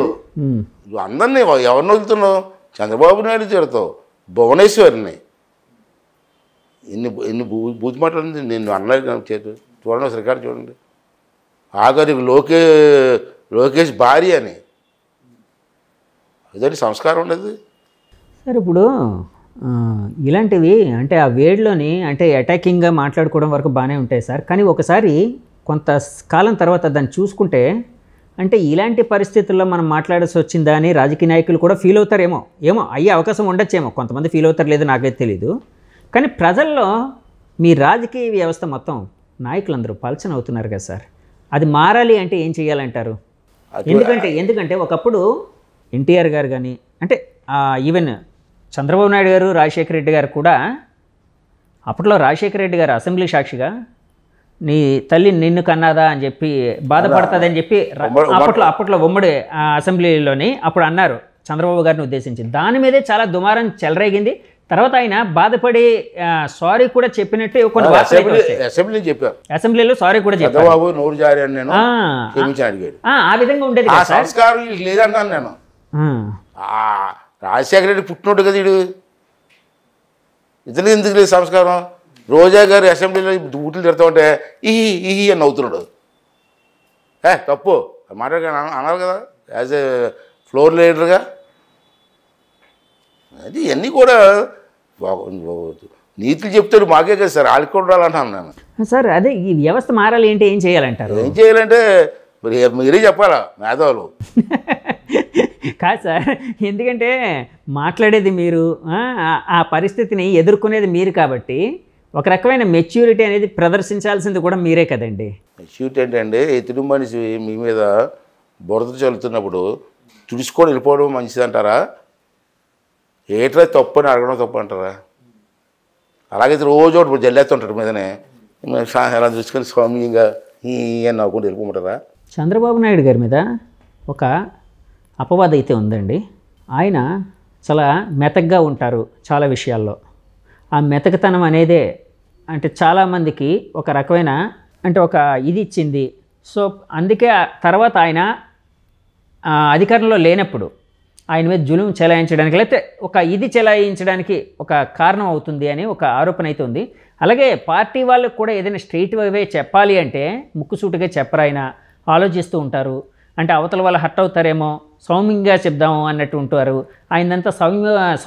నువ్వు అందరినీ ఎవరిని వదులుతున్నావు? చంద్రబాబు నాయుడు తిడతావు, భువనేశ్వరిని, ఎన్ని బూత్ మాట్లాడింది నేను అన్నది చూడండి, శ్రీకారు చూడండి. ఆఖరికి లోకేష్ భార్య అని, అదే సంస్కారం ఉండదు సార్. ఇప్పుడు ఇలాంటివి అంటే ఆ వేడిలోని అంటే అటాకింగ్గా మాట్లాడుకోవడం వరకు బాగానే ఉంటాయి సార్. కానీ ఒకసారి కొంత కాలం తర్వాత దాన్ని చూసుకుంటే అంటే ఇలాంటి పరిస్థితుల్లో మనం మాట్లాడాల్సి వచ్చిందా అని రాజకీయ నాయకులు కూడా ఫీల్ అవుతారేమో, అయ్యే అవకాశం ఉండొచ్చేమో. కొంతమంది ఫీల్ అవుతారు, లేదు నాకైతే తెలీదు. కానీ ప్రజల్లో మీ రాజకీయ వ్యవస్థ మొత్తం నాయకులందరూ పలచన అవుతున్నారు కదా సార్. అది మారాలి అంటే ఏం చేయాలంటారు? ఎందుకంటే ఒకప్పుడు ఎన్టీఆర్ గారు కానీ అంటే ఈవెన్ చంద్రబాబు నాయుడు గారు, రాజశేఖర రెడ్డి గారు కూడా అప్పట్లో రాజశేఖర రెడ్డి గారు అసెంబ్లీ సాక్షిగా నీ తల్లి నిన్ను కన్నాదా అని చెప్పి బాధపడుతుందని చెప్పి అప్పట్లో ఉమ్మడి అసెంబ్లీలోని అప్పుడు అన్నారు చంద్రబాబు గారిని ఉద్దేశించి. దాని మీదే చాలా దుమారం చెలరేగింది. తర్వాత ఆయన బాధపడి సారీ కూడా చెప్పినట్టు కొన్ని అసెంబ్లీలో సారీ కూడా చెప్పారు. ఆ విధంగా ఉండేది నేను. రాజశేఖర రెడ్డి పుట్టినట్టు కదా వీడు, ఇతనికి ఎందుకు లేదు సంస్కారం? రోజా గారు అసెంబ్లీలో ఊట్లు తిడతా ఉంటే ఈ అని నవ్వుతున్నాడు. తప్పు అన్నారు కదా యాజ్ ఏ ఫ్లోర్ లీడర్గా. అది ఇవన్నీ కూడా నీతులు చెప్తాడు మాకే కదా సార్, వాళ్ళకి కూడా ఉండాలంటాను నేను సార్. అదే ఈ వ్యవస్థ మారాలి అంటే ఏం చేయాలంటారు? ఏం చేయాలంటే మీరే చెప్పాలా మేధావులు. కాదు సార్, ఎందుకంటే మాట్లాడేది మీరు, ఆ పరిస్థితిని ఎదుర్కొనేది మీరు కాబట్టి ఒక రకమైన మెచ్యూరిటీ అనేది ప్రదర్శించాల్సింది కూడా మీరే కదండి. మెచ్యూరిటీ ఏంటంటే ఎదుటి మనిషి మీ మీద బురద చల్లుతున్నప్పుడు తుడుచుకొని వెళ్ళిపోవడం మంచిది అంటారా? ఏట్లా తప్పు అని అడగడం తప్పు అంటారా? అలాగైతే రోజు ఒకటి జల్లేస్తుంటాడు మీదనే ఎలా చూసుకొని స్వామ్యంగా ఈ అని నవ్వుకుంటూ వెళ్ళిపోమంటారా? చంద్రబాబు నాయుడు గారి మీద ఒక అపవాదం అయితే ఉందండి. ఆయన చాలా మెతగ్గా ఉంటారు చాలా విషయాల్లో. ఆ మెతకతనం అనేదే అంటే చాలామందికి ఒక రకమైన అంటే ఒక ఇది ఇచ్చింది. సో అందుకే తర్వాత ఆయన అధికారంలో లేనప్పుడు ఆయన మీద జులుం చెలాయించడానికి లేకపోతే ఒక ఇది చెలాయించడానికి ఒక కారణం అవుతుంది అని ఒక ఆరోపణ అయితే ఉంది. అలాగే పార్టీ వాళ్ళకు కూడా ఏదైనా స్ట్రైట్ వే చెప్పాలి అంటే ముక్కుసూటిగా చెప్పరు, ఆయన ఆలోచిస్తూ ఉంటారు. అంటే అవతల వాళ్ళు హర్ట్ అవుతారేమో, సౌమ్యంగా చెప్దాము అన్నట్టు ఉంటారు. ఆయనంతా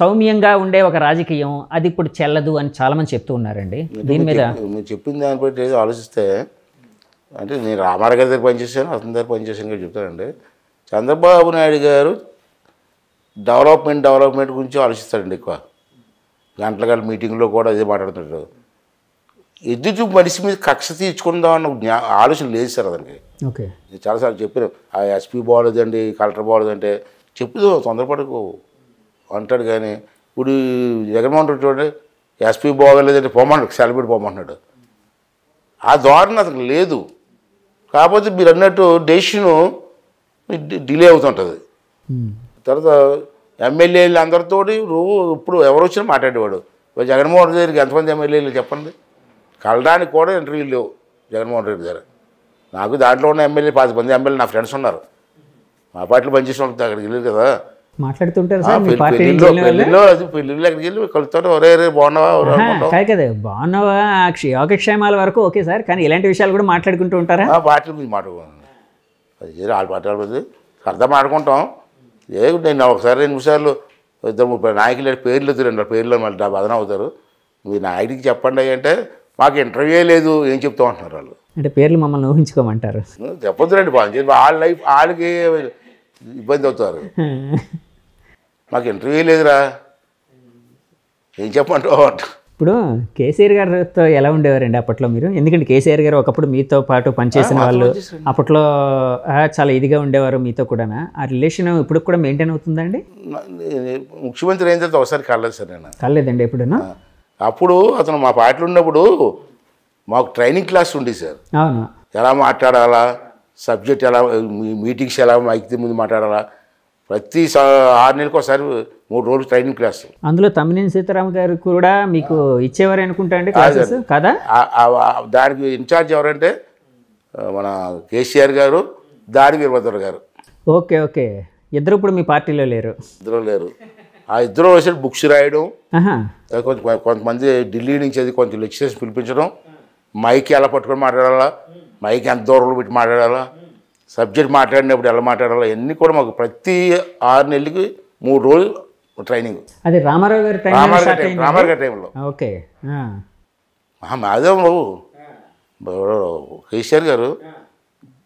సౌమ్యంగా ఉండే ఒక రాజకీయం అది ఇప్పుడు చెల్లదు అని చాలామంది చెప్తూ ఉన్నారండి. దీని మీద మీరు చెప్పిన దాన్ని బట్టి ఆలోచిస్తే అంటే నేను రామారావు గారి దగ్గర పనిచేశాను, అతని దగ్గర పనిచేశాను కూడా చెప్తానండి. చంద్రబాబు నాయుడు గారు డెవలప్మెంట్ గురించి ఆలోచిస్తాడండి ఎక్కువ. గంటల మీటింగ్లో కూడా అదే మాట్లాడుతుంటాడు. ఎదుటి మనిషి మీద కక్ష తీర్చుకుందాం అన్న ఆలోచన లేదు సార్ అతనికి. ఓకే, నేను చాలాసార్లు చెప్పాను, ఆ ఎస్పీ బాగోలేదండి, కలెక్టర్ బాగోలేదంటే చెప్పుదు తొందరపడకు అంటాడు. కానీ ఇప్పుడు జగన్మోహన్ రెడ్డి చూడండి, ఎస్పీ బాగోలేదంటే పోమంటాడు, సెలబ్రిటీ పోమంటున్నాడు. ఆ ధోరణి అతనికి లేదు. కాకపోతే మీరు అన్నట్టు డెసిషను డిలే అవుతుంటుంది. తర్వాత ఎమ్మెల్యేలు అందరితో ఇప్పుడు ఎవరు వచ్చినా మాట్లాడేవాడు. జగన్మోహన్ రెడ్డి దగ్గరికి ఎంతమంది ఎమ్మెల్యేలు చెప్పండి. కలడానికి కూడా ఇంటర్వ్యూలు లేవు జగన్మోహన్ రెడ్డి గారు. నాకు దాంట్లో ఉన్న ఎమ్మెల్యే 10 మంది ఎమ్మెల్యే నా ఫ్రెండ్స్ ఉన్నారు. మా పార్టీలో పనిచేసిన వాళ్ళకి అక్కడికి వెళ్ళారు కదా, మాట్లాడుతుంటారు పెళ్ళిళ్ళు అక్కడికి వెళ్ళి కలుపుతారు. ఒరే బాగున్నావా కదా, బాగున్నావా యోగక్షేమాల వరకు ఓకే సార్, కానీ ఇలాంటి విషయాలు కూడా మాట్లాడుకుంటూ ఉంటారా? పార్టీల గురించి మాట్లాడుకున్నాను. అది వాళ్ళ పార్టీ వాళ్ళ సరదా మాట్లాడుకుంటాం. నేను ఒకసారి 2 నిమిషాలు 2-3 నాయకులు పేర్లు ఎత్తురండి, పేర్లో మళ్ళీ బదన అవుతారు. మీ నాయకుడికి చెప్పండి అంటే మాకు ఇంటర్వ్యూ లేదు, ఏం చెప్తాం అంటున్నారు వాళ్ళు. అంటే పేర్లు మమ్మల్ని ఊహించుకోమంటారు. చెప్పొద్దురండి, వాళ్ళ లైఫ్ వాళ్ళకి ఇబ్బంది అవుతారు. మాకు ఇంటర్వ్యూ లేదురా, ఏం చెప్పమంటావు అంట. ఇప్పుడు కేసీఆర్ గారితో ఎలా ఉండేవారండి అప్పట్లో మీరు? ఎందుకంటే కేసీఆర్ గారు ఒకప్పుడు మీతో పాటు పనిచేసిన వాళ్ళు, అప్పట్లో చాలా ఇదిగా ఉండేవారు మీతో కూడా. ఆ రిలేషన్ ఇప్పుడు కూడా మెయింటైన్ అవుతుందండి? ముఖ్యమంత్రి అయిన తర్వాత ఒకసారి కలలేదు సార్ నేను. కలలేదండి ఎప్పుడైనా? అప్పుడు అతను మా పార్టీలో ఉన్నప్పుడు మాకు ట్రైనింగ్ క్లాస్ ఉండేది సార్. అవును, ఎలా మాట్లాడాలా, సబ్జెక్ట్ ఎలా, మీటింగ్స్ ఎలా మైక్ ముందు మాట్లాడాలా, ప్రతి 6 నెలలకు ఒకసారి 3 రోజులు ట్రైనింగ్ క్లాస్. అందులో తమ్మినేని సీతారాం గారు కూడా మీకు ఇచ్చేవారు అనుకుంటా అండి క్లాసెస్ కదా? దానికి ఇన్ఛార్జ్ ఎవరంటే మన కేసీఆర్ గారు, దాడి వీరభద్ర గారు. ఓకే ఓకే, ఇద్దరు ఇప్పుడు మీ పార్టీలో లేరు? ఇద్దరు లేరు. ఆ ఇద్దరు వచ్చి బుక్స్ రాయడం, కొంతమంది ఢిల్లీ నుంచి అది కొంచెం లెక్చరర్స్ పిలిపించడం, మైక్ ఎలా పట్టుకొని మాట్లాడాలా, మైక్ ఎంత దూరంలో పెట్టి మాట్లాడాలా, సబ్జెక్ట్ మాట్లాడినప్పుడు ఎలా మాట్లాడాలా, ఇవన్నీ కూడా మాకు ప్రతి 6 నెలలకి 3 రోజులు ట్రైనింగ్. అది రామారావు గారి టైంలో. ఓకే, మాధవ్ కేసీఆర్ గారు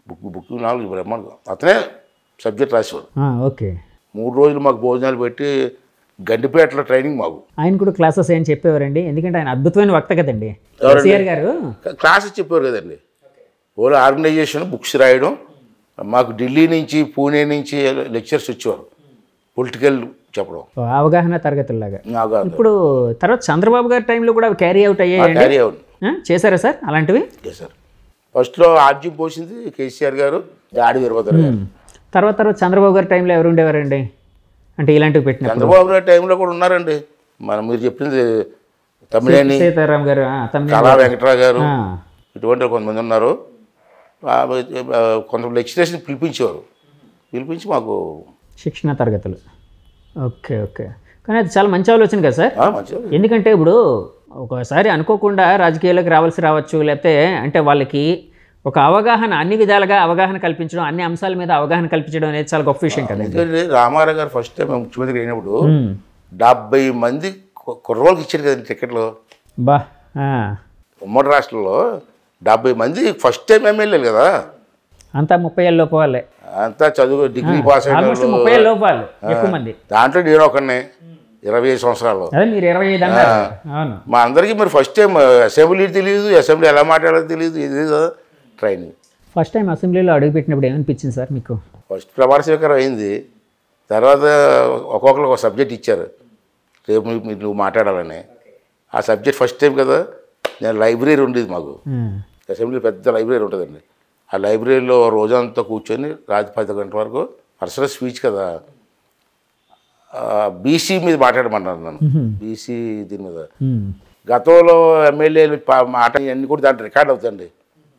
బుక్ 4 బ్రహ్మాండం అతనే సబ్జెక్ట్ రాసేవాడు. ఓకే, 3 రోజులు మాకు భోజనాలు పెట్టి గండిపేటలో ట్రైనింగ్ మాకు. ఆయన కూడా క్లాసెస్ ఏం చెప్పేవారండి? ఎందుకంటే ఆయన అద్భుతమైన వక్త కదండి కేసీఆర్ గారు. క్లాసెస్ చెప్పేవారు కదండి. ఓన్లీ ఆర్గనైజేషన్, బుక్స్ రాయడం. మాకు ఢిల్లీ నుంచి, పూణే నుంచి లెక్చర్స్ వచ్చేవారు, పొలిటికల్ చెప్పడం, అవగాహన తరగతుల్లాగా. ఇప్పుడు తర్వాత చంద్రబాబు గారి టైంలో కూడా క్యారీ అవుట్ అయ్యాయి, చేశారా సార్ అలాంటివి? చేశారు. ఫస్ట్లో ఆర్జీ పోసింది కేసీఆర్ గారు, దాడి వీరభద్ర గారు. తర్వాత చంద్రబాబు గారి టైంలో ఎవరు ఉండేవారండి అంటే ఇలాంటివి పెట్టిన? చంద్రబాబు గారి టైంలో కూడా ఉన్నారండి. మీరు చెప్పింది తమ్మినేని సీతారాం గారు, కళా వెంకటరావు గారు, ఇటువంటి కొంతమంది ఉన్నారు. కొంత లెక్చరర్స్ని పిలిపించి మాకు శిక్షణ తరగతులు. ఓకే ఓకే, కానీ అది చాలా మంచి ఆలోచన కదా సార్. ఎందుకంటే ఇప్పుడు ఒకసారి అనుకోకుండా రాజకీయాల్లోకి రావచ్చు, లేకపోతే అంటే వాళ్ళకి ఒక అవగాహన, అన్ని విధాలుగా అవగాహన కల్పించడం, అన్ని అంశాల మీద అవగాహన కల్పించడం అనేది చాలా గొప్ప విషయం కదా. ఎందుకంటే రామారావు గారు ఫస్ట్ టైం ముఖ్యమంత్రి అయినప్పుడు 70 మంది కుర్రోళ్ళకి ఇచ్చారు కదండి టికెట్లు. బా, ఉమ్మడి రాష్ట్రంలో 70 మంది ఫస్ట్ టైం ఎమ్మెల్యేలు కదా. అంతా 30 ఏళ్ళ లోపు వాళ్ళే, అంతా చదువు డిగ్రీ పాస్ అయిన 30 ఏళ్ళ లోపు వాళ్ళు ఎక్కువ మంది. దాంట్లో నేను ఒకరిని 25 సంవత్సరాలు. అదే మీరు 25 అన్నారు. అవును, మా అందరికీ మరి ఫస్ట్ టైం అసెంబ్లీ తెలియదు, అసెంబ్లీ ఎలా మాట్లాడాలో తెలియదు, ఇది ట్రైనింగ్. ఫస్ట్ టైం అసెంబ్లీలో అడుగుపెట్టినప్పుడు ఏమనిపించింది సార్ మీకు? ఫస్ట్ ప్రమాణ స్వీకారం అయింది. తర్వాత ఒక్కొక్కరికి ఒక సబ్జెక్ట్ ఇచ్చారు, రేపు నువ్వు మాట్లాడాలని. ఆ సబ్జెక్ట్ ఫస్ట్ టైం కదా. నేను లైబ్రరీ ఉండేది మాకు, అసెంబ్లీ పెద్ద లైబ్రరీ ఉంటుందండి. ఆ లైబ్రరీలో రోజంతా కూర్చొని రాత్రి 10 గంటల వరకు పర్సనల్ స్పీచ్ కదా, బీసీ మీద మాట్లాడమన్నారు నన్ను. బీసీ దీని మీద గతంలో ఎమ్మెల్యేలు మాట అన్నీ కూడా దాంట్లో రికార్డ్ అవుతాయండి,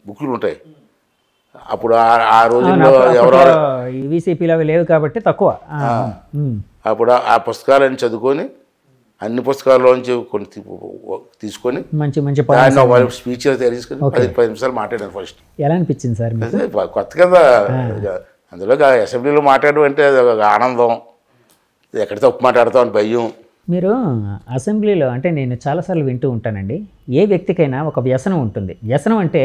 బుక్లు ఉంటాయి. అప్పుడు ఆ రోజుల్లో ఎవరో ఈవీసీపీలో లేవు కాబట్టి తక్కువ. అప్పుడు ఆ పుస్తకాలన్నీ చదువుకొని, అన్ని పుస్తకాల్లోంచి కొన్ని తీసుకొని మంచి మంచి స్పీచ్ తయారు చేసుకొని 10 నిమిషాలు మాట్లాడాను. ఫస్ట్ ఎలా అనిపించింది సార్? కొత్త కదా, అందులో అసెంబ్లీలో మాట్లాడడం అంటే అది ఒక ఆనందం, ఎక్కడ తప్పు మాట్లాడతాం అని భయం. మీరు అసెంబ్లీలో అంటే నేను చాలాసార్లు వింటూ ఉంటానండి, ఏ వ్యక్తికైనా ఒక వ్యసనం ఉంటుంది. వ్యసనం అంటే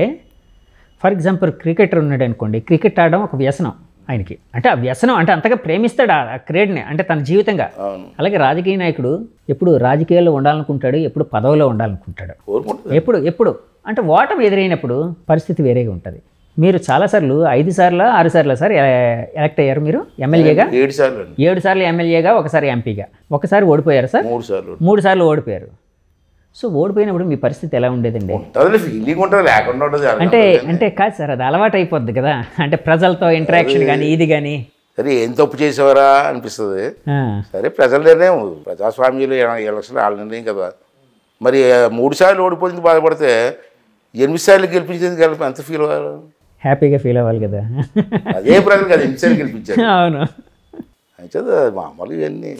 ఫర్ ఎగ్జాంపుల్ క్రికెటర్ ఉన్నాడు అనుకోండి, క్రికెట్ ఆడడం ఒక వ్యసనం ఆయనకి. అంటే ఆ వ్యసనం అంటే అంతగా ప్రేమిస్తాడు ఆ క్రీడని, అంటే తన జీవితంగా. అలాగే రాజకీయ నాయకుడు ఎప్పుడు రాజకీయాల్లో ఉండాలనుకుంటాడు, ఎప్పుడు పదవిలో ఉండాలనుకుంటాడు. ఎప్పుడు అంటే ఓటమి ఎదురైనప్పుడు పరిస్థితి వేరేగా ఉంటుంది. మీరు చాలాసార్లు 5 సార్లు 6 సార్లు సార్ ఎలక్ట్ అయ్యారు మీరు ఎమ్మెల్యేగా? 7 సార్లు ఎమ్మెల్యేగా, ఒకసారి ఎంపీగా. ఒకసారి ఓడిపోయారు సార్? 3 సార్లు ఓడిపోయారు. సో ఓడిపోయినప్పుడు మీ పరిస్థితి ఎలా ఉండేదండి? అంటే కాదు సార్, అది అలవాటు అయిపోద్ది కదా, అంటే ప్రజలతో ఇంటరాక్షన్ కానీ ఇది కానీ. సరే ఏం తప్పు చేసేవారా అనిపిస్తుంది. సరే ప్రజల నిర్ణయం, ప్రజాస్వామ్యంలో ఎలక్షన్ వాళ్ళ నిర్ణయం కదా. మరి 3 సార్లు ఓడిపోయింది బాధపడితే 8 సార్లు గెలిపించింది ఎంత ఫీల్ అవ్వాలి? హ్యాపీగా ఫీల్ అవ్వాలి కదా. అదే ప్రజలు కదా 8 సార్లు గెలిపించారు. అవును, అయితే మామూలు ఇవన్నీ.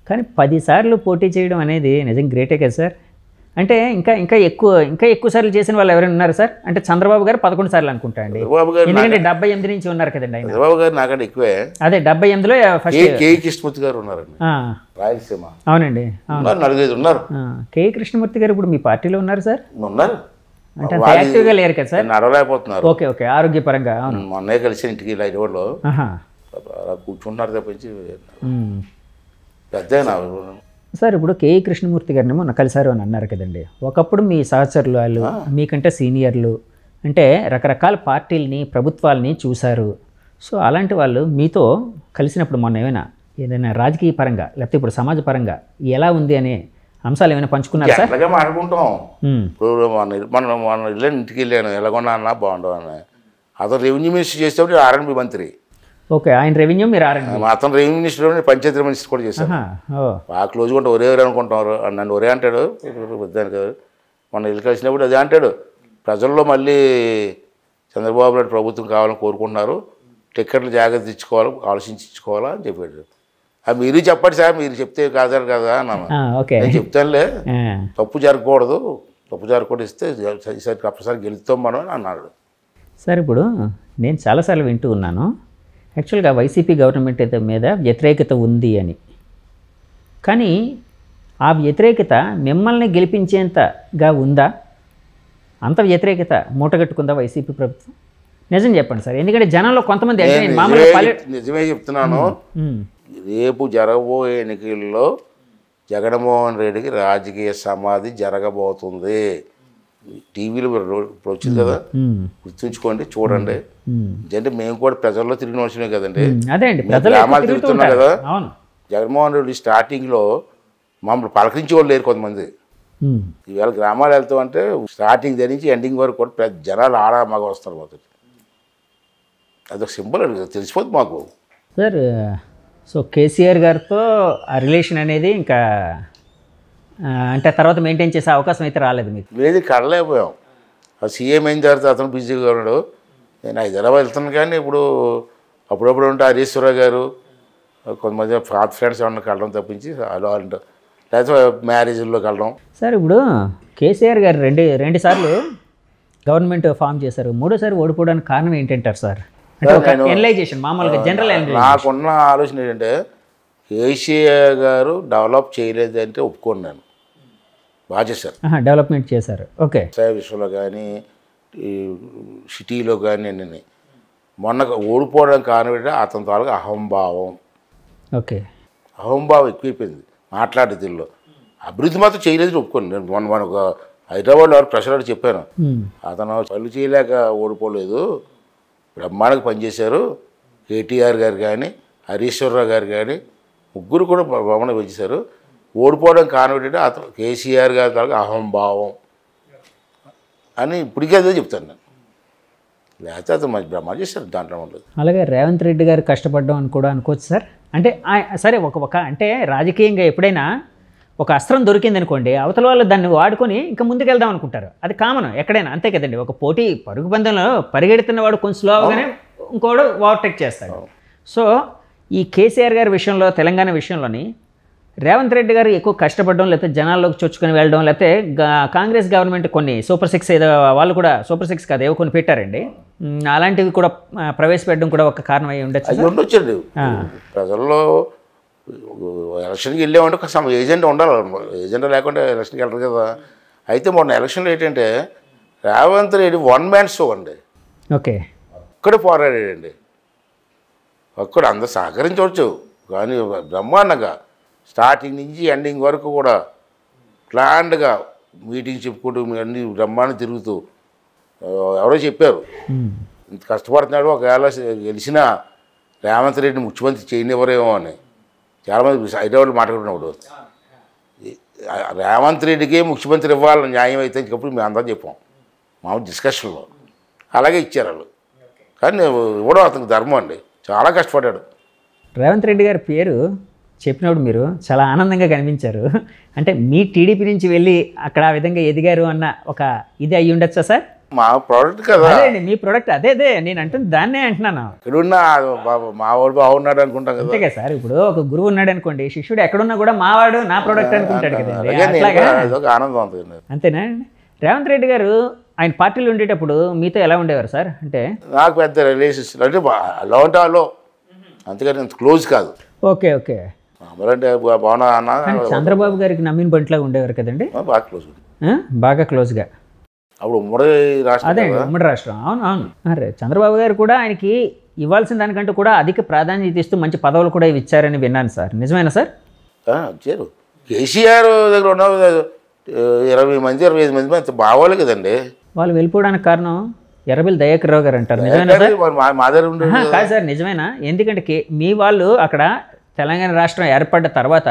కానీ 10 సార్లు పోటీ చేయడం అనేది నిజం గ్రేటే కదా సార్. అంటే ఇంకా ఎక్కువ సార్లు చేసిన వాళ్ళు ఎవరైనా ఉన్నారు సార్? అంటే చంద్రబాబు గారు 11 సార్లు అనుకుంటా అండి, ఎందుకంటే 78 నుంచి ఉన్నారు కదండి ఆయన. చంద్రబాబు గారు నాకంటే ఎక్కువే. అదే 78లో ఫస్ట్ కే కృష్ణమూర్తి గారు ఉన్నారండి, రాయలసీమ. అవునండి, 4-5 ఉన్నారు. కే కృష్ణమూర్తి గారు ఇప్పుడు మీ పార్టీలో ఉన్నారు సార్? ఉన్నారు, అంటే యాక్టివ్గా లేరు కదా సార్? నడవలేకపోతున్నారు. ఓకే, ఆరోగ్యపరంగా. అవును, మొన్నే కలిసి ఇంటికి రోడ్లో కూర్చుంటున్నారు తప్పించి పెద్ద. సార్ ఇప్పుడు కే కృష్ణమూర్తి గారిని మొన్న కలిసారు అని అన్నారు కదండి. ఒకప్పుడు మీ సహచరులు వాళ్ళు, మీకంటే సీనియర్లు, అంటే రకరకాల పార్టీలని ప్రభుత్వాలని చూశారు. సో అలాంటి వాళ్ళు మీతో కలిసినప్పుడు మొన్న ఏదైనా రాజకీయ పరంగా లేకపోతే ఇప్పుడు సమాజ పరంగా ఎలా ఉంది అనే అంశాలు ఏమైనా పంచుకున్నారు సార్? అలాగే మాట్లాడుకుంటాం. ఇప్పుడు మన ఇల్లు ఇంటికి వెళ్ళాను, ఎలాగొన్నా అన్నా బాగుండవు అని. అతను రెవెన్యూ మినిస్టర్ చేసేప్పుడు ఆర్ఎండ్బి మంత్రి. ఓకే, ఆయన రెవెన్యూ, మీరు ఆర్ఎండ్బి. అతను రెవెన్యూ మినిస్టర్, పంచాయతీ మినిస్టర్ కూడా చేశాను. బాగా క్లోజ్గా ఉంటాం, ఒరే అనుకుంటున్నారు. నన్ను ఒరే అంటాడు వద్దాను కదా. మన ఇల్లు కలిసినప్పుడు అదే అంటాడు, ప్రజల్లో మళ్ళీ చంద్రబాబు నాయుడు ప్రభుత్వం కావాలని కోరుకుంటున్నారు, టిక్కెట్లు జాగ్రత్త ఇచ్చుకోవాలి, ఆలోచించి ఇచ్చుకోవాలా అని చెప్పాడు. అది మీరు చెప్పండి సార్, మీరు చెప్తే కాదని కదా అన్నాను. నేను చెప్తానులే, తప్పు జరగకూడదు, ఇస్తే ఈసారి ఒక్కసారి గెలుస్తాం మనం అని అన్నాడు. సార్ ఇప్పుడు నేను చాలాసార్లు వింటూ ఉన్నాను, యాక్చువల్గా వైసీపీ గవర్నమెంట్ మీద వ్యతిరేకత ఉంది అని. కానీ ఆ వ్యతిరేకత మిమ్మల్ని గెలిపించేంతగా ఉందా? అంత వ్యతిరేకత మూటగట్టుకుందా వైసీపీ ప్రభుత్వం? నిజం చెప్పండి సార్, ఎందుకంటే జనంలో కొంతమంది నిజమే చెప్తున్నాను. రేపు జరగబోయే ఎన్నికల్లో జగన్మోహన్ రెడ్డికి రాజకీయ సమాధి జరగబోతుంది. టీవీలో ఇప్పుడు వచ్చింది కదా, గుర్తుంచుకోండి, చూడండి. అంటే మేము కూడా ప్రజల్లో తిరిగిన వచ్చినాయి కదండి, గ్రామాలు తిరుగుతున్నాం కదా. జగన్మోహన్ రెడ్డి స్టార్టింగ్లో మమ్మల్ని పలకరించి వాళ్ళు లేరు కొంతమంది. ఈవేళ గ్రామాలు వెళ్తాం అంటే స్టార్టింగ్ దగ్గర నుంచి ఎండింగ్ వరకు కూడా పెద్ద జనాలు ఆడ మగ వస్తారు మొదటి. అదొక సింపుల్ తెలిసిపోతుంది మాకు సార్. సో కేసీఆర్ గారితో ఆ రిలేషన్ అనేది ఇంకా అంటే తర్వాత మెయింటైన్ చేసే అవకాశం అయితే రాలేదు మీకు? లేదు, కడలేకపోయాం. ఆ సీఎం అయిన తర్వాత అతను బిజీగా ఉన్నాడు, నేను హైదరాబాద్ వెళ్తున్నాను. కానీ ఇప్పుడు అప్పుడప్పుడు ఉంటే హరీశ్వరరావు గారు కొంతమంది పాత ఫ్రెండ్స్ ఏమన్నా కలడం తప్పించి అలా అంటారు, లేకపోతే మ్యారేజ్లో కలడం. సార్ ఇప్పుడు కేసీఆర్ గారు రెండు సార్లు గవర్నమెంట్ ఫామ్ చేశారు, మూడోసారి ఓడిపోవడానికి కారణం ఏంటంటారు సార్? మామూలుగా జనరల్ నాకున్న ఆలోచన ఏంటంటే, కేసీఆర్ గారు డెవలప్ చేయలేదంటే ఒప్పుకున్నాను, బాగా చేశారు, డెవలప్మెంట్ చేశారు. ఓకే, వ్యవసాయ విషయంలో కానీ ఈ సిటీలో కానీ అన్నీ. మొన్న ఓడిపోవడానికి కారణం ఏంటంటే అతని తాలూకు అహంభావం. ఓకే, అహంభావం ఎక్కువైపోయింది మాట్లాడే దీనిలో. అభివృద్ధి మాత్రం చేయలేదు ఒప్పుకోండి. నేను మొన్న ఒక హైదరాబాద్లో ఎవరు ప్రెషర్ చెప్పాను, అతను పనులు చేయలేక ఓడిపోలేదు, బ్రహ్మాండంగా పనిచేశారు. కేటీఆర్ గారు కానీ హరీశ్వరరావు గారు కానీ ముగ్గురు కూడా బ్రహ్మాండంగా పనిచేశారు. ఓడిపోవడం కారణం ఏంటంటే అతను కేసీఆర్ గారి తాలూకు అహంభావం అని ఇప్పటికే అదే చెప్తాను నేను. లేకపోతే అతను మంచి బ్రహ్మాండం చేశారు, దాంట్లో ఉండదు. అలాగే రేవంత్ రెడ్డి గారు కష్టపడ్డాం అని కూడా అనుకోవచ్చు సార్. అంటే సరే ఒక అంటే రాజకీయంగా ఎప్పుడైనా ఒక అస్త్రం దొరికింది అనుకోండి, అవతల వాళ్ళు దాన్ని వాడుకొని ఇంకా ముందుకెళ్దాం అనుకుంటారు. అది కామన్ ఎక్కడైనా, అంతే కదండి. ఒక పోటీ పరుగు పందెంలో పరిగెడుతున్న వాడు కొంచెం స్లోగానే ఇంకోడు ఓవర్టేక్ చేస్తాడు. సో ఈ కేసీఆర్ గారి విషయంలో, తెలంగాణ విషయంలోని రేవంత్ రెడ్డి గారు ఎక్కువ కష్టపడడం, లేకపోతే జనాల్లోకి చొచ్చుకొని వెళ్ళడం, లేకపోతే కాంగ్రెస్ గవర్నమెంట్ కొన్ని సూపర్ 6 ఏదో వాళ్ళు కూడా సూపర్ 6 కాదు ఏవో కొన్ని పెట్టారండి, అలాంటివి కూడా ప్రవేశపెట్టడం కూడా ఒక కారణం అయి ఉండొచ్చు. అది ఉండొచ్చండి. ప్రజల్లో ఎలక్షన్కి వెళ్ళామంటే ఒక ఏజెండా ఉండాలి. ఏజెండా లేకుండా ఎలక్షన్కి వెళ్ళరు కదా. అయితే మొన్న ఎలక్షన్లో ఏంటంటే Revanth Reddy one man show అండి. ఓకే, ఒక్కడే పోరాడాడండి. ఒక్కడు అందరు సహకరించవచ్చు కానీ బ్రహ్మాండంగా స్టార్టింగ్ నుంచి ఎండింగ్ వరకు కూడా ప్లాన్డ్గా మీటింగ్ చెప్పుకుంటూ అన్ని బ్రహ్మాండం తిరుగుతూ ఎవరో చెప్పారు ఇంత కష్టపడుతున్నాడు, ఒకవేళ గెలిచినా రేవంత్ రెడ్డిని ముఖ్యమంత్రి చేయనివ్వరేమో అని చాలామంది హైదరాబాద్లో మాట్లాడుకున్నప్పుడు రేవంత్ రెడ్డికే ముఖ్యమంత్రి ఇవ్వాలని న్యాయం అయితే ఇంకప్పుడు మేము అందరం చెప్పాం మామూలు డిస్కషన్లో. అలాగే ఇచ్చారు వాళ్ళు. కానీ ఇవ్వడం అతనికి ధర్మం అండి. చాలా కష్టపడ్డాడు. రేవంత్ రెడ్డి గారి పేరు చెప్పినప్పుడు మీరు చాలా ఆనందంగా కనిపించారు. అంటే మీ టీడీపీ నుంచి వెళ్ళి అక్కడ ఆ విధంగా ఎదిగారు అన్న ఒక ఇది అయ్యి ఉండొచ్చా సార్? మా ప్రోడక్ట్ కదా. అదే అండి మీ ప్రోడక్ట్. అదే నేను అంటుంది దాన్నే అంటున్నాను. ఎక్కడున్నా మా వాడు బాగున్నాడు అనుకుంటాం కదా. అంతే కదా సార్. ఇప్పుడు ఒక గురువు ఉన్నాడు అనుకోండి, శిష్యుడు ఎక్కడున్నా కూడా మావాడు నా ప్రోడక్ట్ అనుకుంటాడు కదండి. అట్లాగా ఆనందం అవుతుంది. అంతేనా? రేవంత్ రెడ్డి గారు ఆయన పార్టీలో ఉండేటప్పుడు మీతో ఎలా ఉండేవారు సార్? అంటే నాకు పెద్ద రిలేషన్షిప్ అంటే అలా ఉంటే వాళ్ళు, అంతేగాని అంత క్లోజ్ కాదు. Okay okay. అంటే బాగున్నా అన్న. చంద్రబాబు గారికి నమ్మిన బంట్లా ఉండేవారు కదండి. బాగా క్లోజ్, బాగా క్లోజ్గా. అప్పుడు ఉమ్మడి రాష్ట్రం. అదే ఉమ్మడి రాష్ట్రం. అవును అవును. అరే చంద్రబాబు గారు కూడా ఆయనకి ఇవ్వాల్సిన దానికంటే కూడా అధిక ప్రాధాన్యత ఇస్తూ మంచి పదవులు కూడా ఇచ్చారని విన్నాను సార్. నిజమేనా సార్? ఇచ్చారు. కేసీఆర్ దగ్గర ఉన్న 20 మంది 25 మంది అంత బాగోలే కదండి. వాళ్ళు వెళ్ళిపోవడానికి కారణం ఎర్రబెల్లి దయాకర్ రావు గారు అంటారు. నిజమేనా సార్? మా దగ్గర ఉండే కాదు సార్, నిజమేనా? ఎందుకంటే మీ వాళ్ళు అక్కడ తెలంగాణ రాష్ట్రం ఏర్పడ్డ తర్వాత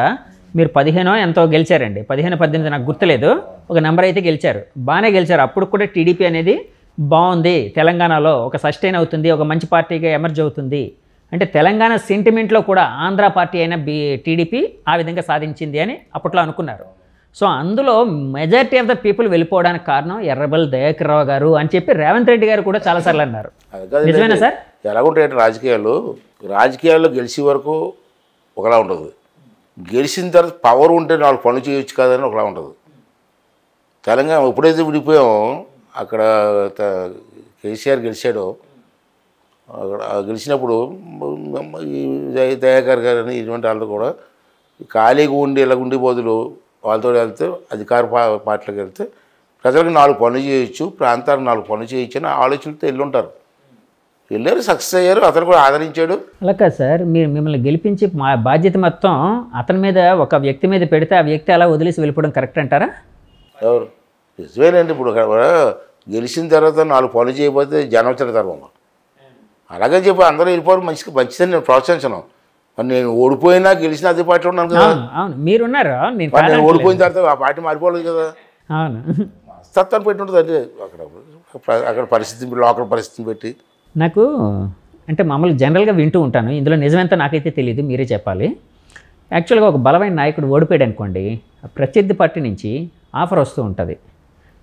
మీరు 15 ఎంతో గెలిచారండి. 15-18 నాకు గుర్తులేదు, ఒక నెంబర్ అయితే గెలిచారు. బాగానే గెలిచారు. అప్పుడు కూడా టీడీపీ అనేది బాగుంది, తెలంగాణలో ఒక సస్టైన్ అవుతుంది, ఒక మంచి పార్టీగా ఎమర్జ్ అవుతుంది అంటే తెలంగాణ సెంటిమెంట్లో కూడా ఆంధ్ర పార్టీ అయిన టీడీపీ ఆ విధంగా సాధించింది అని అప్పట్లో అనుకున్నారు. సో అందులో మెజారిటీ ఆఫ్ ద పీపుల్ వెళ్ళిపోవడానికి కారణం ఎర్రబెల్లి దయాకర్ రావు గారు అని చెప్పి రేవంత్ రెడ్డి గారు కూడా చాలాసార్లు అన్నారు. నిజమేనా సార్? ఎలాగుంటాయంటే రాజకీయాల్లో గెలిచే వరకు ఒకలా ఉంటుంది, గెలిచిన తర్వాత పవర్ ఉంటే 4 పనులు చేయొచ్చు కాదని ఒకలా ఉంటుంది. తెలంగాణ ఎప్పుడైతే విడిపోయామో అక్కడ కేసీఆర్ గెలిచాడో అక్కడ గెలిచినప్పుడు దయాకర్ గారు అని ఇటువంటి వాళ్ళు కూడా ఖాళీగా ఉండి ఇలా ఉండే బదులు వాళ్ళతో వెళ్తే అధికార పార్టీలకు వెళ్తే ప్రజలకు 4 పనులు చేయొచ్చు, ప్రాంతాలకు 4 పనులు చేయొచ్చు అని ఆలోచనలతో వెళ్ళుంటారు. వెళ్ళారు, సక్సెస్ అయ్యారు, అతను కూడా ఆదరించాడు. అలా కాదు సార్, మీరు మిమ్మల్ని గెలిపించి మా బాధ్యత మొత్తం అతని మీద ఒక వ్యక్తి మీద పెడితే ఆ వ్యక్తి అలా వదిలేసి వెళ్ళిపోవడం కరెక్ట్ అంటారా? ఎవరు? నిజమేనండి. ఇప్పుడు గెలిచిన తర్వాత 4 పనులు చేయకపోతే జనం తిడతారు. అలాగని చెప్పి అందరూ వెళ్ళిపోవడం మంచిదని నేను ప్రోత్సహించను. మరి నేను ఓడిపోయినా గెలిచినా అదే పార్టీలో ఉన్నాను కదా. అవును, మీరున్నారు. నేను ఓడిపోయిన తర్వాత ఆ పార్టీ మారిపోలేదు కదా. అవును, తత్వాన్ని పెట్టి ఉంటుంది. అంటే అక్కడ పరిస్థితి, లోకల్ పరిస్థితిని పెట్టి. నాకు అంటే మామూలుగా జనరల్గా వింటూ ఉంటాను, ఇందులో నిజమెంతో నాకైతే తెలియదు, మీరే చెప్పాలి. యాక్చువల్గా ఒక బలమైన నాయకుడు ఓడిపోయాడు అనుకోండి, ప్రత్యర్థి పార్టీ నుంచి ఆఫర్ వస్తూ ఉంటుంది,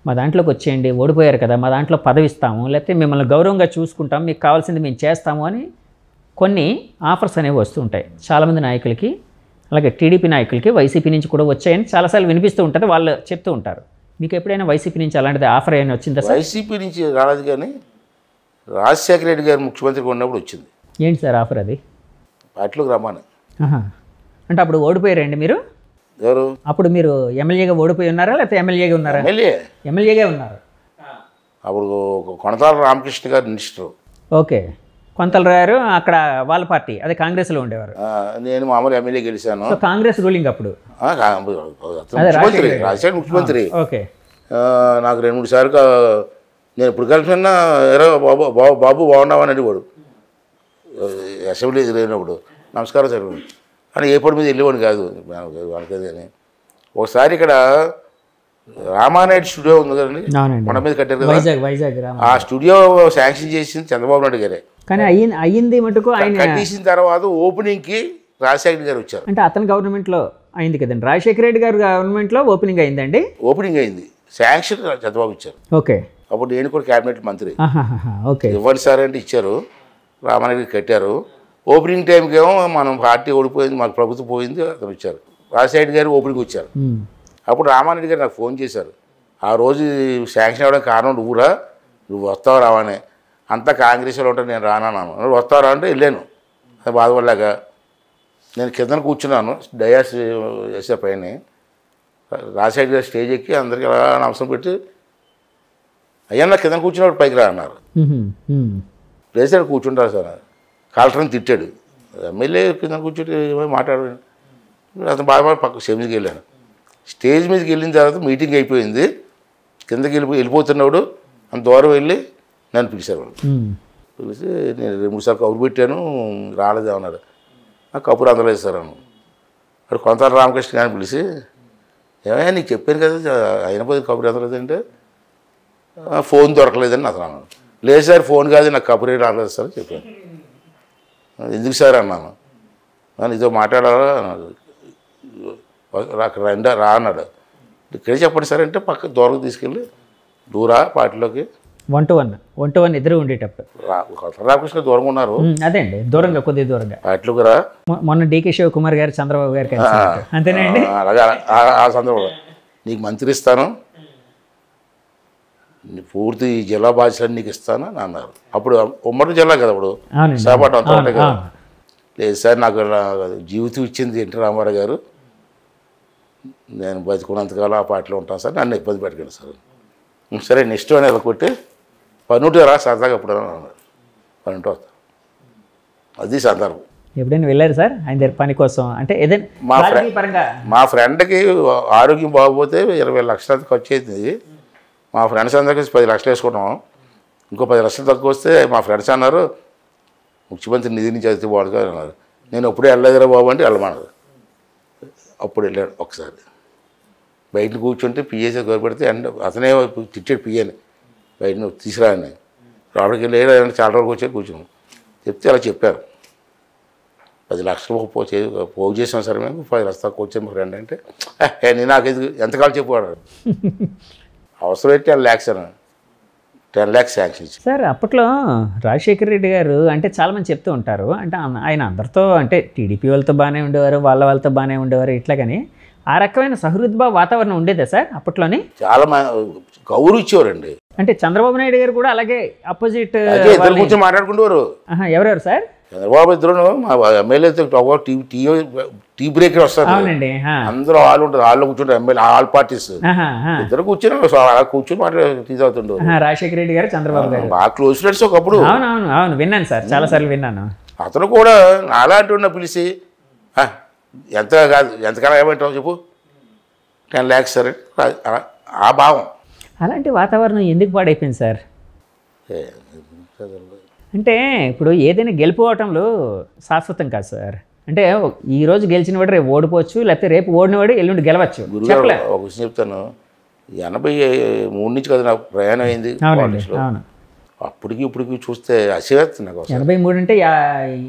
మా దాంట్లోకి వచ్చేయండి, ఓడిపోయారు కదా, మా దాంట్లో పదవి ఇస్తాము, లేకపోతే మిమ్మల్ని గౌరవంగా చూసుకుంటాం, మీకు కావాల్సింది మేము చేస్తాము అని కొన్ని ఆఫర్స్ అనేవి వస్తూ ఉంటాయి చాలామంది నాయకులకి. అలాగే టీడీపీ నాయకులకి వైసీపీ నుంచి కూడా వచ్చాయని చాలాసార్లు వినిపిస్తూ ఉంటుంది, వాళ్ళు చెప్తూ ఉంటారు. మీకు ఎప్పుడైనా వైసీపీ నుంచి అలాంటిది ఆఫర్ అయినా వచ్చిందా సార్? వైసీపీ నుంచి రాలేదు, కానీ రాజశేఖర రెడ్డి గారు ముఖ్యమంత్రిగా ఉన్నప్పుడు వచ్చింది. ఏంటి సార్ ఆఫర్ అది? పార్టీలోకి రమ్మని. అంటే అప్పుడు ఓడిపోయారండి మీరు? ఎవరు? అప్పుడు మీరు ఎమ్మెల్యేగా ఓడిపోయి ఉన్నారా లేకపోతే ఎమ్మెల్యేగా ఉన్నారా? ఎమ్మెల్యేగా ఉన్నారు. అప్పుడు కొనతాల రామకృష్ణ గారు మినిస్టర్. ఓకే, కొంతల గారు అక్కడ వాళ్ళ పార్టీ అదే కాంగ్రెస్లో ఉండేవారు. నేను మామూలు ఎమ్మెల్యే గెలిచాను. కాంగ్రెస్ రూలింగ్ అప్పుడు ముఖ్యమంత్రి, రాజశేఖర్ ముఖ్యమంత్రి. ఓకే, నాకు 2-3 సార్లు నేను ఇప్పుడు కలిసినా బాబు బాగున్నావని అడిగాడు అసెంబ్లీ ఎదురైనప్పుడు. నమస్కారం సార్ అని ఏ పొడి మీద వెళ్ళేవాడు కాదు వాళ్ళకది అని. ఒకసారి ఇక్కడ రామానాయుడు స్టూడియో ఉంది కదండి, మన మీద కట్టారు కదా, వైజాగ్ ఆ స్టూడియో శాంక్షన్ చేసింది చంద్రబాబు నాయుడు గారే. కానీ అయ్యింది మటుకు ఆయన కట్టేసిన తర్వాత ఓపెనింగ్కి రాజశేఖర గారు వచ్చారు. అంటే అతని గవర్నమెంట్లో అయింది కదండి, రాజశేఖర రెడ్డి గారు గవర్నమెంట్లో ఓపెనింగ్ అయిందండి. ఓపెనింగ్ అయింది, శాంక్షన్ చంద్రబాబు ఇచ్చారు. ఓకే, అప్పుడు నేను కూడా క్యాబినెట్ మంత్రి. ఓకే, ఇవ్వండి సార్ అంటే ఇచ్చారు, రామానాయుడు కట్టారు. ఓపెనింగ్ టైంకి ఏమో మనం పార్టీ ఓడిపోయింది, మాకు ప్రభుత్వం పోయింది, అతను ఇచ్చారు. రాజశేఖర్ గారు ఓపెనింగ్ వచ్చారు. అప్పుడు రామారెడ్డి గారు నాకు ఫోన్ చేశారు. ఆ రోజు శాంక్షన్ అవ్వడానికి కారణం నువ్వురా, నువ్వు వస్తావు రావని, అంతా కాంగ్రెస్లో ఉంటా, నేను రానన్నాను. నువ్వు వస్తావు రా అంటే వెళ్ళాను. అది బాధపడలేక నేను కిందన కూర్చున్నాను, డయాస్ వేసే పైన. రాజశేఖర్ గారు స్టేజ్ ఎక్కి అందరికీ అలా నమస్కారం పెట్టి, అయ్యా నా కింద కూర్చున్నప్పుడు పైకి రా అన్నారు. లేచాడు, కూర్చుంటారు సార్. కలెక్టర్ని తిట్టాడు. ఎమ్మెల్యే కింద కూర్చుంటే మాట్లాడాడు. అతను బాగా పక్క స్టేజ్ మీదకి వెళ్ళాను. స్టేజ్ మీదకి వెళ్ళిన తర్వాత మీటింగ్ అయిపోయింది. కిందకి వెళ్ళిపోతున్నాడు. అంత దూరం వెళ్ళి నన్ను పిలిచారు వాళ్ళు. పిలిచి నేను 2-3 సార్లు కబురు పెట్టాను, రాలేదు అన్నాడు. నాకు కబురు అందలేదు సార్ అన్నాను. అక్కడ కొంత రామకృష్ణ గారిని పిలిచి, ఏమయ్యా నీకు చెప్పాను కదా అయినపోతే కబురు అందలేదంటే, ఫోన్ దొరకలేదని అతను అన్నాను. లేదు సార్ ఫోన్ కాదు, నాకు కబురే రాలేదు సార్ చెప్పాను. ఎందుకు సార్ అన్నాను. నీతో మాట్లాడాలా అక్కడ రా అన్నాడు. ఇక్కడే చెప్పండి సార్ అంటే పక్క దూరం తీసుకెళ్ళి దూరా పార్టీలోకి 1-to-1 ఇద్దరు ఉండేటప్పుడు రామకృష్ణ దూరంగా ఉన్నారు. అదే అండి, దూరంగా, కొద్దిగా దూరంగా పార్టీలోకి రా. మొన్న డీకే శివకుమార్ గారు చంద్రబాబు గారికి అంతేనండి. అలాగే ఆ సందర్భంలో నీకు మంత్రి ఇస్తాను, పూర్తి జిల్లా బాధ్యతలు నీకు ఇస్తాను అని అన్నారు. అప్పుడు ఉమ్మడి జిల్లా కదా, అప్పుడు విశాఖపట్నం అంతా ఉంటాయి కదా. లేదు సార్ నాకు జీవితం ఇచ్చింది ఎన్టీ రామారావు గారు, నేను బతుకున్నంతకాలం ఆ పార్టీలో ఉంటాను సార్, నన్ను ఇబ్బంది పెట్టకండి సార్. సరే నెక్స్ట్ అని ఎలా కొట్టి పనుంటే రా సరదాగా ఎప్పుడు అన్నారు. పనుంటే వస్తా. అది సందర్భం. ఎప్పుడైనా వెళ్ళారు సార్ ఆయన దగ్గర పని కోసం? అంటే ఏదైనా మా ఫ్రెండ్కి ఆరోగ్యం బాగోపోతే 20 లక్షలు ఖర్చు అవుతుంది. మా ఫ్రెండ్స్ అందరికీ 10 లక్షలు వేసుకున్నాం. ఇంకో 10 లక్షలు తక్కువ వస్తే మా ఫ్రెండ్స్ అన్నారు ముఖ్యమంత్రి నిధి నుంచి అయితే బాగుంది అన్నారు. నేను ఎప్పుడే వెళ్ళలేదురా బాబు అంటే వెళ్ళమన్నారు. అప్పుడు వెళ్ళాడు ఒకసారి. బయట కూర్చుంటే పిఏసీ గొడవపెడితే అండ్ అతనే తిట్టాడు పిఏని, బయట తీసుకురాని. రావడానికి వెళ్ళి చాలా రోజులు వచ్చారు కూర్చున్నాం. చెప్తే అలా చెప్పారు. 10 లక్షలు పోగు చేసాం సరే మేము, 10 లక్షలు తక్కువ వచ్చాను మా ఫ్రెండ్ అంటే, నేను నాకు ఎంతకాలం చెప్పాడు. అవసరం అయితే 10 lakhs అన్న, 10 lakhs శాంక్షన్ ఇచ్చి. సార్ అప్పట్లో రాజశేఖర రెడ్డి గారు అంటే చాలామంది చెప్తూ ఉంటారు, అంటే ఆయన అందరితో అంటే టీడీపీ వాళ్ళతో బాగానే ఉండేవారు, వాళ్ళతో బాగానే ఉండేవారు, ఇట్లా. కానీ ఆ రకమైన సహృద్భావ వాతావరణం ఉండేదా సార్ అప్పట్లోని? చాలా గౌరవం ఇచ్చేవారండి. అంటే చంద్రబాబు నాయుడు గారు కూడా అలాగే అపోజిట్ ఇద్దరు కూర్చొని మాట్లాడుకుంటేవారు. ఎవరెవరు సార్? చంద్రబాబు ఇద్దరు మా ఎమ్మెల్యేతో టీ బ్రేక్ వస్తారు. అవునండి. అందరూ వాళ్ళు ఉంటారు, వాళ్ళు కూర్చుంటారు, ఎమ్మెల్యే ఆల్ పార్టీస్ ఇద్దరు కూర్చొని అలా కూర్చొని టీ తాగుతుంటారు. రాజశేఖర రెడ్డి గారు చంద్రబాబు గారు బాగా క్లోజ్ ఫ్రెండ్స్ ఒకప్పుడు. అవును విన్నాను సార్, చాలాసార్లు విన్నాను. అతను కూడా అలాంటి ఉన్న పిలిచి ఎంత కాదు ఎంతకాలం ఏమంటావు చెప్పు, 10 lakhs సరే ఆ భావం. అలాంటి వాతావరణం ఎందుకు పాడైపోయింది సార్? అంటే ఇప్పుడు ఏదైనా గెలిపోవటంలో శాశ్వతం కాదు సార్. అంటే ఈరోజు గెలిచిన వాడు రేపు ఓడిపోవచ్చు, లేకపోతే రేపు ఓడినవాడు ఎల్లుండి గెలవచ్చు. గురుగారు ఒక విషయం చెప్తాను, 83 నుంచి కదా నాకు ప్రయాణం అయింది. అప్పటికి ఇప్పటికి చూస్తే అసివేస్తుంది నాకు. 83 అంటే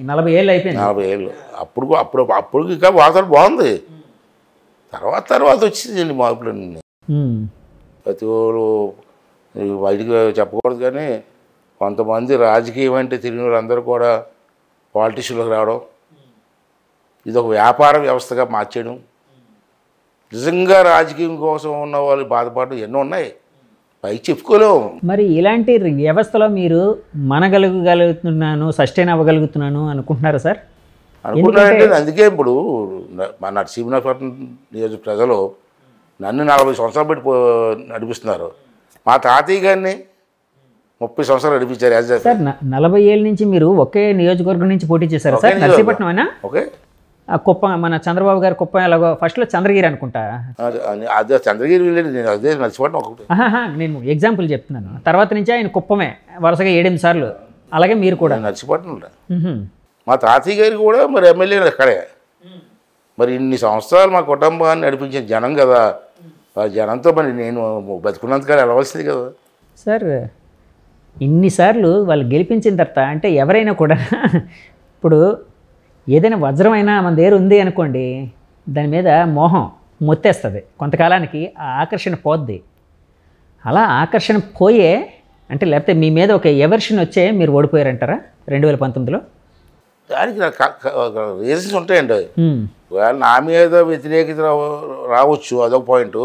40 ఏళ్ళు అయిపోయింది. 40 ఏళ్ళు. అప్పుడు ఇంకా వాతావరణం బాగుంది. తర్వాత వచ్చిందండి మార్పులన్నీ. ప్రతి ఒక్కరు బయటికి చెప్పకూడదు కానీ కొంతమంది రాజకీయం అంటే తిరిగిన వాళ్ళందరూ కూడా పాలిటిషియన్లోకి రావడం, ఇది ఒక వ్యాపార వ్యవస్థగా మార్చేయడం. నిజంగా రాజకీయం కోసం ఉన్న వాళ్ళు బాధపడడం ఎన్నో ఉన్నాయి, పైకి చెప్పుకోలేము. మరి ఇలాంటి వ్యవస్థలో మీరు మనగలుగుతున్నాను, సస్టైన్ అవ్వగలుగుతున్నాను అనుకుంటున్నారా సార్? అనుకుంటున్నానంటే అందుకే ఇప్పుడు మా నరసింహపట్నం నియోజక ప్రజలు నన్ను 40 సంవత్సరాలు పెట్టి నడిపిస్తున్నారు. మా తాతయ్య గారిని 30 సంవత్సరాలు నడిపించారు. సార్ 40 ఏళ్ళ నుంచి మీరు ఒకే నియోజకవర్గం నుంచి పోటీ చేశారు సార్? నరసింహపట్నం అయినా ఓకే. కుప్పం, మన చంద్రబాబు గారు కుప్పం ఎలాగో ఫస్ట్లో చంద్రగిరి అనుకుంటా. అదే చంద్రగిరి వెళ్ళండి, అదే నరసింహపట్నం ఒకటి. నేను ఎగ్జాంపుల్ చెప్తున్నాను. తర్వాత నుంచి ఆయన కుప్పమే వరుసగా 7-8 సార్లు, అలాగే మీరు కూడా నరసింహపట్నం. మా తాతయ్య గారికి కూడా మరి ఎమ్మెల్యే అక్కడే. మరి ఇన్ని సంవత్సరాలు మా కుటుంబాన్ని నడిపించిన జనం కదా, ఆ జనంతో మరి నేను బతుకున్నంతకాలం వెళ్ళవలసింది కదా సార్. ఇన్నిసార్లు వాళ్ళు గెలిపించిన తర్వాత అంటే ఎవరైనా కూడా ఇప్పుడు ఏదైనా వజ్రమైనా మన దగ్గర ఉంది అనుకోండి, దాని మీద మోహం మొత్తేస్తుంది, కొంతకాలానికి ఆ ఆకర్షణ పోద్ది. అలా ఆకర్షణ పోయే అంటే లేకపోతే మీ మీద ఒక ఎవర్షన్ వచ్చే మీరు ఓడిపోయారంటారా 2019లో? దానికి రీజన్స్ ఉంటాయండి. ఉమ్, ఒకవేళ నా మీద వ్యతిరేకత రావచ్చు, అదొక పాయింట్.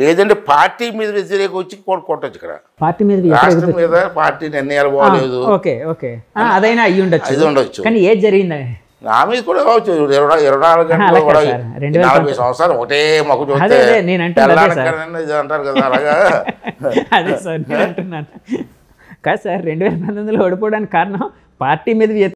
లేదంటే పార్టీ మీద వ్యతిరేకత వచ్చి కొట్టచ్చు. ఇక్కడ పార్టీ మీద రాష్ట్రం మీద పార్టీ నిర్ణయాలు బాగోలేదు, ఓకే ఓకే అదైనా అయ్యి ఉండొచ్చు. అది ఉండొచ్చు. కానీ ఏది జరిగింది? నా మీద కూడా కావచ్చు. 24 గంటలు కూడా 40 సంవత్సరాలు ఒకటే మొక్క చూస్తే నేను అంటున్నాను ఇది అంటారు కదా, అలాగా. అదే సార్ నేను అంటున్నాను. కాదు సార్, 2019లో ఓడిపోవడానికి కారణం పార్టీ మీద